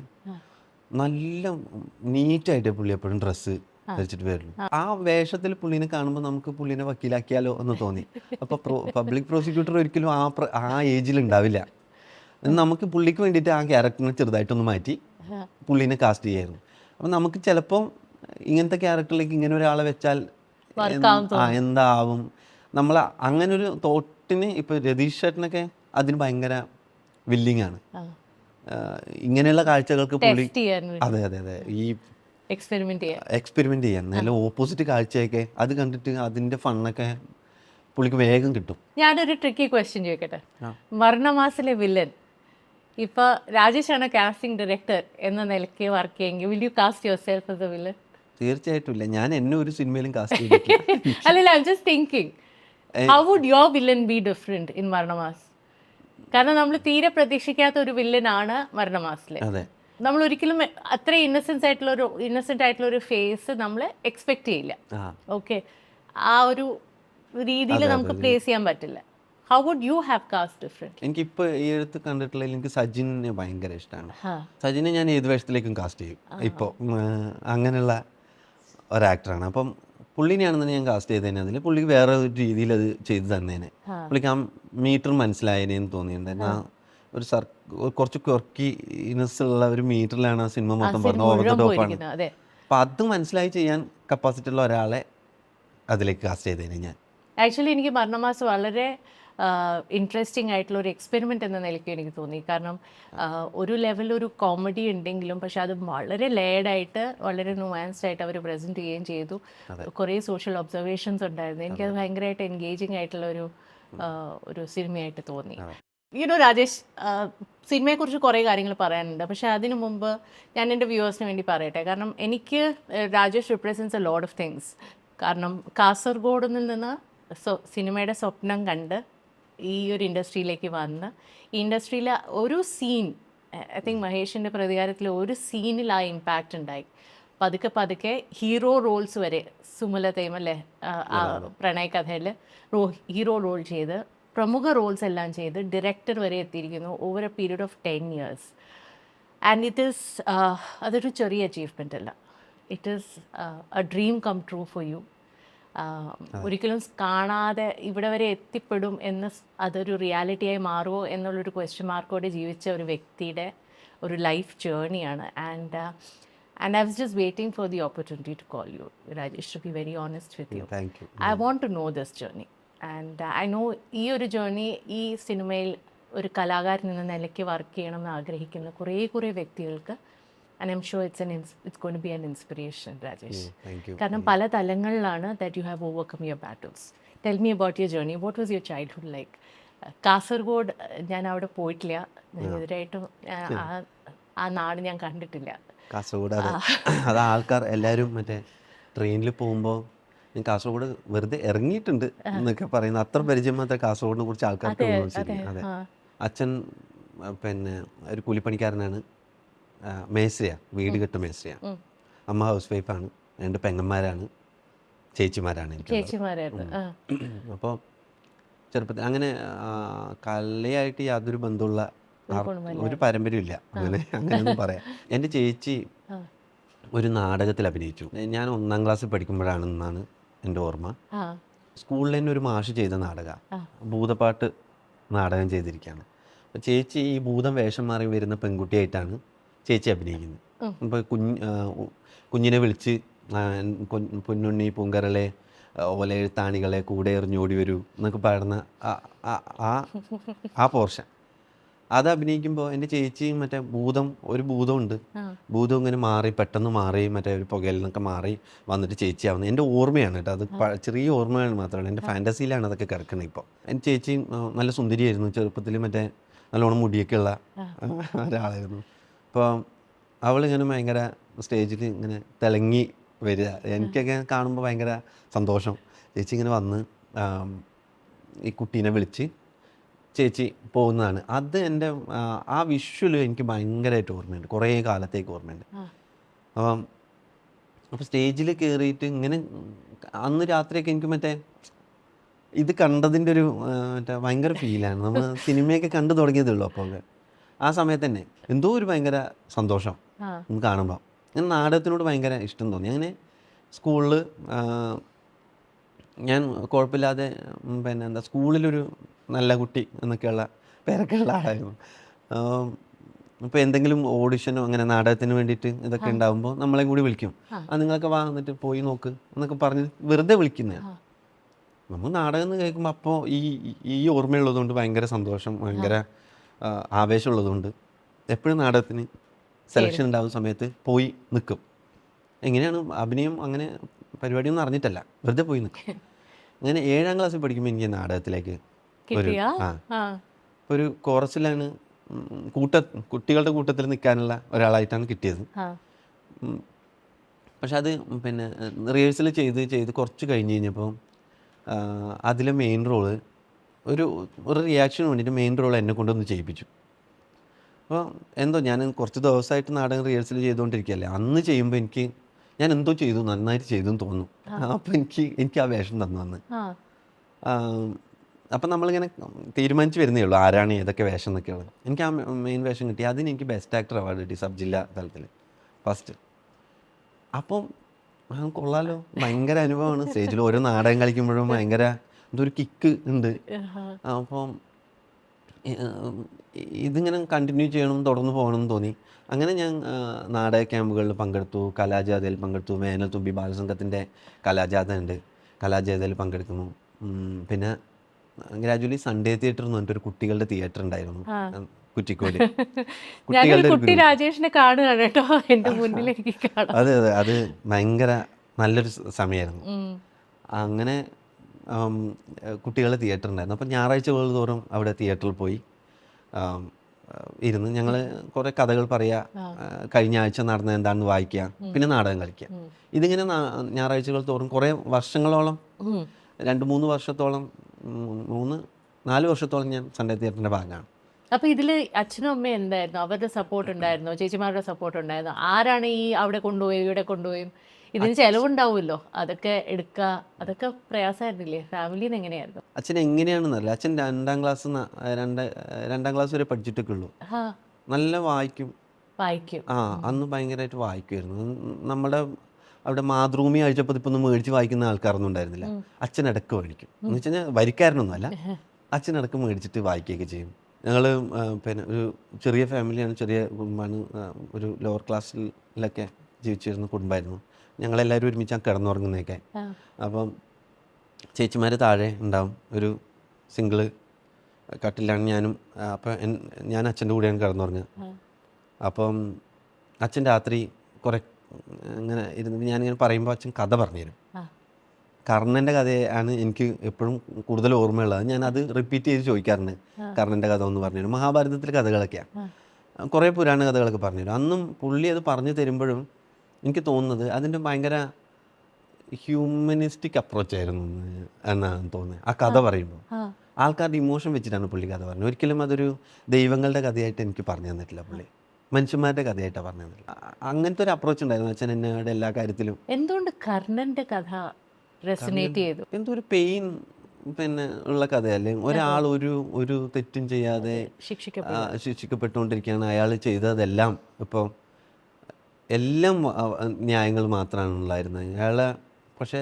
നല്ല നീറ്റായിട്ട് പുള്ളി എപ്പോഴും ഡ്രസ്സ് ധരിച്ചിട്ട് വരുള്ളൂ. ആ വേഷത്തിൽ പുള്ളിനെ കാണുമ്പോൾ നമുക്ക് പുള്ളിനെ വക്കീലാക്കിയാലോ എന്ന് തോന്നി. അപ്പോൾ പബ്ലിക് പ്രോസിക്യൂട്ടർ ഒരിക്കലും ആ ഏജിൽ ഉണ്ടാവില്ല. നമുക്ക് പുള്ളിക്ക് വേണ്ടിയിട്ട് ആ ക്യാരക്ടറിനെ ചെറുതായിട്ടൊന്ന് മാറ്റി പുള്ളിനെ കാസ്റ്റ് ചെയ്യായിരുന്നു. അപ്പം നമുക്ക് ചിലപ്പോൾ ഇങ്ങനത്തെ ക്യാരക്ടറിലേക്ക് ഇങ്ങനെ ഒരാളെ വെച്ചാൽ എന്താവും നമ്മൾ അങ്ങനെ ഒരു തോട്ടിന് ഇപ്പോൾ രതീഷ് ചേട്ടനൊക്കെ അതിന് ഭയങ്കര വില്ലിങ് ആണ്. ഇങ്ങനെയുള്ള കാഴ്ചകൾക്ക് പുള്ളി അതെ അതെ അതെ ഈ എക്സ്പെരിമെന്റ് ചെയ്യാൻ നല്ല ഓപ്പോസിറ്റ് കാഴ്ചയൊക്കെ അത് കണ്ടിട്ട് അതിന്റെ ഫണ്ണൊക്കെ പുള്ളിക്ക് വേഗം കിട്ടും. ഞാനൊരു ട്രിക്കി ക്വസ്റ്റ്യൻ ചോദിക്കട്ടെ. മരണമാസിലെ വില്ലൻ ഇപ്പൊ രാജേഷാണ് കാസ്റ്റിംഗ് ഡയറക്ടർ എന്ന നിലയ്ക്ക് വർക്ക് ചെയ്യുമെങ്കിൽ will you cast yourself as a villain? തീർച്ചയായിട്ടും ഇല്ല. ഞാൻ എന്നെ ഒരു സിനിമയിലും കാസ്റ്റ് ചെയ്തിട്ടില്ല. അല്ലല്ല, I am just thinking how would your villain be different in Maranamass? കാരണം നമ്മൾ തീരെ പ്രതീക്ഷിക്കാത്ത ഒരു വില്ലനാണ് മരണമാസിലെ. അതെ, നമ്മൾ ഒരിക്കലും അത്ര ഇന്നസെന്റ് ആയിട്ടുള്ള ഒരു ഫേസ് നമ്മൾ എക്സ്പെക്ട് ചെയ്യില്ല. ഓക്കെ, ആ ഒരു രീതിയിൽ നമുക്ക് പ്ലേസ് ചെയ്യാൻ പറ്റില്ല. How would you have cast different? എനിക്കിപ്പോൾ ഈ അടുത്ത് കണ്ടിട്ടുള്ള എനിക്ക് സജിനെ ഭയങ്കര ഇഷ്ടമാണ്. സജിനെ ഞാൻ ഏത് വേഷത്തിലേക്കും കാസ്റ്റ് ചെയ്യും. ഇപ്പോൾ അങ്ങനെയുള്ള ഒരാക്ടറാണ്. അപ്പം പുള്ളിനെയാണെന്ന് ഞാൻ കാസ്റ്റ് ചെയ്തതിന് അതിൽ പുള്ളിക്ക് വേറെ ഒരു രീതിയിൽ അത് ചെയ്ത് തന്നേനെ. പുള്ളിക്ക് ആ മീറ്റർ മനസ്സിലായതിനെന്ന് തോന്നിയിട്ടുണ്ട്. ഞാൻ ഒരു കുറച്ച് ക്വർക്കിനെസ് ഉള്ള ഒരു മീറ്ററിലാണ് ആ സിനിമ മൊത്തം പറഞ്ഞത്. ഓവർ ദ ടോപ്പാണ്. അപ്പം അത് മനസ്സിലായി ചെയ്യാൻ കപ്പാസിറ്റി ഉള്ള ഒരാളെ അതിലേക്ക് കാസ്റ്റ് ചെയ്തേനെ ഞാൻ. ആക്ച്വലി എനിക്ക് മരണമാസ് വളരെ ഇൻട്രസ്റ്റിംഗ് ആയിട്ടുള്ള ഒരു എക്സ്പെരിമെൻ്റ് എന്ന നിലയ്ക്ക് എനിക്ക് തോന്നി. കാരണം ഒരു ലെവൽ ഒരു കോമഡി ഉണ്ടെങ്കിലും പക്ഷെ അത് വളരെ ലേഡായിട്ട് വളരെ നുവാൻസ്ഡ് ആയിട്ട് അവർ പ്രസൻറ്റ് ചെയ്യുകയും ചെയ്തു. കുറേ സോഷ്യൽ ഒബ്സർവേഷൻസ് ഉണ്ടായിരുന്നു. എനിക്കത് ഭയങ്കരമായിട്ട് എൻഗേജിങ് ആയിട്ടുള്ള ഒരു സിനിമയായിട്ട് തോന്നി. രാജേഷ്, സിനിമയെക്കുറിച്ച് കുറേ കാര്യങ്ങൾ പറയാനുണ്ട്. പക്ഷേ അതിനു മുമ്പ് ഞാൻ എൻ്റെ വ്യൂവേഴ്സിന് വേണ്ടി പറയട്ടെ. കാരണം എനിക്ക് Rajesh represents a lot of things. കാരണം കാസർഗോഡ് നിന്ന് സിനിമയുടെ സ്വപ്നം കണ്ട് ഈ ഒരു ഇൻഡസ്ട്രിയിലേക്ക് വന്ന് ഈ ഇൻഡസ്ട്രിയിലെ ഒരു സീൻ, ഐ തിങ്ക് മഹേഷിൻ്റെ പ്രതികാരത്തിൽ ഒരു സീനിൽ ആ ഇമ്പാക്റ്റ് ഉണ്ടായി. പതുക്കെ പതുക്കെ ഹീറോ റോൾസ് വരെ, സുമലതയും അല്ലേ ആ പ്രണയ കഥയിൽ ഹീറോ റോൾ ചെയ്ത് പ്രമുഖ റോൾസ് എല്ലാം ചെയ്ത് ഡയറക്ടർ വരെ എത്തിയിരിക്കുന്നു over a period of 10 years. And അതൊരു ചെറിയ അച്ചീവ്മെൻ്റ് അല്ല. It is a dream come true for you. ഒരിക്കലും കാണാതെ ഇവിടെ വരെ എത്തിപ്പെടും എന്ന് അതൊരു റിയാലിറ്റിയായി മാറുമോ എന്നുള്ളൊരു ക്വസ്റ്റ്യൻ മാർക്കോടെ ജീവിച്ച ഒരു വ്യക്തിയുടെ ഒരു ലൈഫ് ജേർണിയാണ്. And I was just waiting for the opportunity to call you Rajesh, to be very honest with you. I want to know this journey and I know ഈ ഒരു ജേർണി ഈ സിനിമയിൽ ഒരു കലാകാരൻ എന്ന നിലയ്ക്ക് വർക്ക് ചെയ്യണമെന്ന് ആഗ്രഹിക്കുന്ന കുറേ വ്യക്തികൾക്ക് and I'm sure it's going to be an inspiration, Rajesh. Thank you. കാരണം പല തലങ്ങളിലാണ് that you have overcome your battles. Tell me about your journey. What was your childhood like? Kasaragod ഞാൻ അവിടെ പോയിട്ടില്ല. എതിരായിട്ടും ആ നാട് ഞാൻ കണ്ടിട്ടില്ല. കാസർഗോഡ് അത് ആൾക്കാർ എല്ലാവരും മറ്റേ ട്രെയിനിൽ പോകുമ്പോൾ ഞാൻ കാസർഗോഡ് വെറുതെ ഇറങ്ങിയിട്ടുണ്ട് എന്നൊക്കെ പറയുന്നത്. അത്ര പരിചയം മാത്രമേ കാസർഗോഡിനെ കുറിച്ച് ആൾക്കാർക്ക് ശരി. അതെ, അച്ഛൻ പിന്നെ ഒരു കൂലിപ്പണിക്കാരനാണ്, മേസ്രിയാണ്, വീട് കെട്ട് മേസ്രിയാണ്. അമ്മ ഹൗസ് വൈഫാണ്. 2 പെങ്ങന്മാരാണ്, ചേച്ചിമാരാണ് എനിക്ക്. അപ്പോൾ ചെറുപ്പത്തിൽ അങ്ങനെ കലയായിട്ട് യാതൊരു ബന്ധമുള്ള ഒരു പാരമ്പര്യമില്ല, അങ്ങനെയൊന്നും പറയാം. എൻ്റെ ചേച്ചി ഒരു നാടകത്തിൽ അഭിനയിച്ചു. ഞാൻ 1ാം ക്ലാസ്സിൽ പഠിക്കുമ്പോഴാണെന്നാണ് എൻ്റെ ഓർമ്മ. സ്കൂളിൽ തന്നെ ഒരു മാഷ് ചെയ്ത നാടകമാണ്, ഭൂതപ്പാട്ട് നാടകം ചെയ്തിരിക്കുകയാണ്. അപ്പോൾ ചേച്ചി ഈ ഭൂതം വേഷം മാറി വരുന്ന പെൺകുട്ടിയായിട്ടാണ് ചേച്ചി അഭിനയിക്കുന്നത്. അപ്പോൾ കുഞ്ഞിനെ വിളിച്ച് പൊന്നുണ്ണി പൂങ്കരളെ ഓലയെഴുത്താണികളെ കൂടെ എറിഞ്ഞോടി വരൂ എന്നൊക്കെ പാടുന്ന ആ പോർഷൻ അത് അഭിനയിക്കുമ്പോൾ എൻ്റെ ചേച്ചിയും മറ്റേ ഒരു ഭൂതമുണ്ട്, ഭൂതം ഇങ്ങനെ മാറി പെട്ടെന്ന് മാറി മറ്റേ ഒരു പുകയിൽ നിന്നൊക്കെ മാറി വന്നിട്ട് ചേച്ചിയാവുന്നത് എൻ്റെ ഓർമ്മയാണ് കേട്ടോ. അത് ചെറിയ ഓർമ്മയാണ് മാത്രമല്ല, എൻ്റെ ഫാൻറ്റസിയിലാണ് അതൊക്കെ കിടക്കുന്നത്. ഇപ്പോൾ എൻ്റെ ചേച്ചി നല്ല സുന്ദരിയായിരുന്നു, ചെറുപ്പത്തിൽ മറ്റേ നല്ലോണം മുടിയൊക്കെ ഉള്ള ഒരാളായിരുന്നു. അപ്പോൾ അവളിങ്ങനെ ഭയങ്കര സ്റ്റേജിൽ ഇങ്ങനെ തിളങ്ങി വരിക, എനിക്കൊക്കെ കാണുമ്പോൾ ഭയങ്കര സന്തോഷം. ചേച്ചി ഇങ്ങനെ വന്ന് ഈ കുട്ടീനെ വിളിച്ച് ചേച്ചി പോകുന്നതാണ്. അത് എൻ്റെ ആ വിഷ്വൽ എനിക്ക് ഭയങ്കരമായിട്ട് ഓർമ്മയുണ്ട്, കുറേ കാലത്തേക്ക് ഓർമ്മയുണ്ട്. അപ്പോൾ സ്റ്റേജിൽ കയറിയിട്ട് ഇങ്ങനെ അന്ന് രാത്രിയൊക്കെ എനിക്ക് മറ്റേ ഇത് കണ്ടതിൻ്റെ ഒരു മറ്റേ ഭയങ്കര ഫീലാണ്. നമ്മൾ സിനിമയൊക്കെ കണ്ടു തുടങ്ങിയതേ ഉള്ളൂ. അപ്പോൾ ആ സമയത്ത് തന്നെ എന്തോ ഒരു ഭയങ്കര സന്തോഷം കാണുമ്പോൾ. ഞാൻ നാടകത്തിനോട് ഭയങ്കര ഇഷ്ടം തോന്നി. അങ്ങനെ സ്കൂളിൽ ഞാൻ കുഴപ്പമില്ലാതെ സ്കൂളിലൊരു നല്ല കുട്ടി എന്നൊക്കെയുള്ള പേരൊക്കെ ഉള്ള ആളായിരുന്നു. ഇപ്പോൾ എന്തെങ്കിലും ഓഡിഷനോ അങ്ങനെ നാടകത്തിന് വേണ്ടിയിട്ട് ഇതൊക്കെ ഉണ്ടാകുമ്പോൾ നമ്മളെയും കൂടി വിളിക്കും. നിങ്ങളൊക്കെ വാ എന്നിട്ട് പോയി നോക്ക് എന്നൊക്കെ പറഞ്ഞ് വെറുതെ വിളിക്കുന്നതാണ്. നമ്മൾ നാടകം എന്ന് കേൾക്കുമ്പോൾ അപ്പോൾ ഈ ഓർമ്മയുള്ളതുകൊണ്ട് ഭയങ്കര സന്തോഷം, ഭയങ്കര ആവേശമുള്ളതുകൊണ്ട് എപ്പോഴും നാടകത്തിന് സെലക്ഷൻ ഉണ്ടാകുന്ന സമയത്ത് പോയി നിൽക്കും. എങ്ങനെയാണ് അഭിനയം അങ്ങനെ പരിപാടിയൊന്നും അറിഞ്ഞിട്ടല്ല, വെറുതെ പോയി നിൽക്കും. അങ്ങനെ 7ാം ക്ലാസ്സിൽ പഠിക്കുമ്പോൾ എനിക്ക് നാടകത്തിലേക്ക് ഒരു കോറസിലാണ് കുട്ടികളുടെ കൂട്ടത്തിൽ നിൽക്കാനുള്ള ഒരാളായിട്ടാണ് കിട്ടിയത്. പക്ഷെ അത് പിന്നെ റിഹേഴ്സൽ ചെയ്ത് കുറച്ച് കഴിഞ്ഞ് കഴിഞ്ഞപ്പോൾ അതിലെ മെയിൻ റോള് ഒരു റിയാക്ഷന് വേണ്ടിയിട്ട് മെയിൻ റോൾ എന്നെ കൊണ്ടൊന്ന് ചെയ്യിപ്പിച്ചു. അപ്പോൾ എന്തോ ഞാൻ കുറച്ച് ദിവസമായിട്ട് നാടകം റിഹേഴ്സൽ ചെയ്തുകൊണ്ടിരിക്കുകയല്ലേ, അന്ന് ചെയ്യുമ്പോൾ ഞാൻ എന്തോ ചെയ്തു, നന്നായിട്ട് ചെയ്തു എന്ന് തോന്നുന്നു. അപ്പോൾ എനിക്ക് ആ വേഷം തന്നു അന്ന്. അപ്പം നമ്മളിങ്ങനെ തീരുമാനിച്ച് വരുന്നേ ഉള്ളൂ ആരാണ് ഏതൊക്കെ വേഷം എന്നൊക്കെയുള്ളത്. എനിക്ക് ആ മെയിൻ വേഷം കിട്ടി. അതിന് എനിക്ക് ബെസ്റ്റ് ആക്ടർ അവാർഡ് കിട്ടി സബ് ജില്ലാ തലത്തിൽ ഫസ്റ്റ്. അപ്പം കൊള്ളാലോ, ഭയങ്കര അനുഭവമാണ്. സ്റ്റേജിൽ ഓരോ നാടകം കളിക്കുമ്പോഴും ഭയങ്കര എന്തൊരു കിക്ക് ഉണ്ട്. അപ്പം ഇതിങ്ങനെ കണ്ടിന്യൂ ചെയ്യണം, തുടർന്ന് പോകണമെന്ന് തോന്നി. അങ്ങനെ ഞാൻ നാടക ക്യാമ്പുകളിൽ പങ്കെടുത്തു, കലാജാഥയിൽ പങ്കെടുത്തു. വേനൽത്തുമ്പി ബാലസംഘത്തിൻ്റെ കലാജാഥ ഉണ്ട്, കലാജാഥയിൽ പങ്കെടുക്കുന്നു. പിന്നെ ഗ്രാജുവലി സൺഡേ തിയേറ്റർ എന്ന് പറഞ്ഞിട്ടൊരു കുട്ടികളുടെ തിയേറ്റർ ഉണ്ടായിരുന്നു കുറ്റിക്കോട്. കുട്ടി രാജേഷിനെ കാണുകയാണ് കേട്ടോ എൻ്റെ മുന്നിൽ എനിക്ക് കാണാം. അതെ അത് ഭയങ്കര നല്ലൊരു സമയമായിരുന്നു. അങ്ങനെ കുട്ടികളുടെ തിയേറ്റർ ഉണ്ടായിരുന്നു. അപ്പം ഞായറാഴ്ചകൾ തോറും അവിടെ തിയേറ്ററിൽ പോയി ഇരുന്ന് ഞങ്ങൾ കുറേ കഥകൾ പറയുക, കഴിഞ്ഞ ആഴ്ച നടന്ന എന്താണെന്ന് വായിക്കുക, പിന്നെ നാടകം കളിക്കുക. ഇതിങ്ങനെ ഞായറാഴ്ചകൾ തോറും കുറേ വർഷങ്ങളോളം 2-3 വർഷത്തോളം 3-4 വർഷത്തോളം ഞാൻ സൺഡേ തിയേറ്ററിൻ്റെ ഭാഗമാണ്. അപ്പോൾ ഇതിൽ അച്ഛനും അമ്മയും എന്തായിരുന്നു, അവരുടെ സപ്പോർട്ട് ഉണ്ടായിരുന്നോ, ചേച്ചിമാരുടെ സപ്പോർട്ട് ഉണ്ടായിരുന്നോ? ആരാണ് ഈ അവിടെ കൊണ്ടുപോയി ഇവിടെ കൊണ്ടുപോയും ഇതിന് ചിലവുണ്ടാവുമല്ലോ, അതൊക്കെ എടുക്കുക, അതൊക്കെ പ്രയാസമായിരുന്നില്ലേ? ഫാമിലിയിൽ നിന്ന് എങ്ങനെയായിരുന്നു? അച്ഛൻ എങ്ങനെയാണെന്നറിയില്ല. അച്ഛൻ 2ാം ക്ലാസ് വരെ പഠിച്ചിട്ടൊക്കെ ഉള്ളൂ. നല്ല വായിക്കും. അന്ന് ഭയങ്കരമായിട്ട് വായിക്കുമായിരുന്നു. നമ്മുടെ അവിടെ മാതൃഭൂമി ആഴ്ചപ്പതിപ്പൊന്നും മേടിച്ച് വായിക്കുന്ന ആൾക്കാരൊന്നും ഉണ്ടായിരുന്നില്ല. അച്ഛൻ ഇടക്ക് മേടിക്കും. എന്ന് വെച്ച് കഴിഞ്ഞാൽ വരിക്കാരനൊന്നുമല്ല, അച്ഛൻ ഇടക്ക് മേടിച്ചിട്ട് വായിക്കുകയൊക്കെ ചെയ്യും. ഞങ്ങൾ പിന്നെ ഒരു ചെറിയ ഫാമിലിയാണ്, ചെറിയ കുടുംബമാണ്, ഒരു ലോവർ ക്ലാസ്സിലൊക്കെ ജീവിച്ചിരുന്ന കുടുംബമായിരുന്നു. ഞങ്ങളെല്ലാവരും ഒരുമിച്ചാണ് കിടന്നുറങ്ങുന്നതൊക്കെ. അപ്പം ചേച്ചിമാർ താഴെ ഉണ്ടാവും, ഒരു സിംഗിള് കട്ടിലാണ് ഞാനും. അപ്പം ഞാൻ അച്ഛൻ്റെ കൂടെയാണ് കിടന്നുറങ്ങുക. അപ്പം അച്ഛൻ രാത്രി കുറേ ഇങ്ങനെ ഇരുന്ന് ഞാനിങ്ങനെ പറയുമ്പോൾ അച്ഛൻ കഥ പറഞ്ഞുതരും. കർണൻ്റെ കഥയാണ് എനിക്ക് എപ്പോഴും കൂടുതൽ ഓർമ്മയുള്ളത്. ഞാനത് റിപ്പീറ്റ് ചെയ്ത് ചോദിക്കാറുണ്ട്, കർണൻ്റെ കഥ ഒന്ന് പറഞ്ഞുതരും. മഹാഭാരതത്തിലെ കഥകളൊക്കെയാണ്, കുറേ പുരാണ കഥകളൊക്കെ പറഞ്ഞുതരും. അന്നും പുള്ളി അത് പറഞ്ഞു തരുമ്പോഴും എനിക്ക് തോന്നുന്നത് അതിൻ്റെ ഭയങ്കര ഹ്യൂമനിസ്റ്റിക് അപ്രോച്ചായിരുന്നു എന്നാണ് തോന്നുന്നത്. ആ കഥ പറയുമ്പോൾ ആൾക്കാരുടെ ഇമോഷൻ വെച്ചിട്ടാണ് പുള്ളി കഥ പറഞ്ഞത്. ഒരിക്കലും അതൊരു ദൈവങ്ങളുടെ കഥയായിട്ട് എനിക്ക് പറഞ്ഞു തന്നിട്ടില്ല പുള്ളി, മനുഷ്യന്മാരുടെ കഥയായിട്ടാണ് പറഞ്ഞു തന്നില്ല. അങ്ങനത്തെ ഒരു അപ്രോച്ച് ഉണ്ടായിരുന്നു അച്ഛൻ എന്നോട് എല്ലാ കാര്യത്തിലും. എന്തുകൊണ്ട് കർണൻ്റെ കഥ റെസൊനേറ്റ് ചെയ്തു? എന്തോ ഒരു പെയിൻ പിന്നെ ഉള്ള കഥയല്ലേ. ഒരാൾ ഒരു തെറ്റും ചെയ്യാതെ ശിക്ഷിക്കപ്പെട്ടുകൊണ്ടിരിക്കുകയാണ്. അയാൾ ചെയ്തതെല്ലാം ഇപ്പോൾ എല്ലാം ന്യായങ്ങൾ മാത്രമാണ് ഉള്ളായിരുന്നത്. അയാളെ പക്ഷേ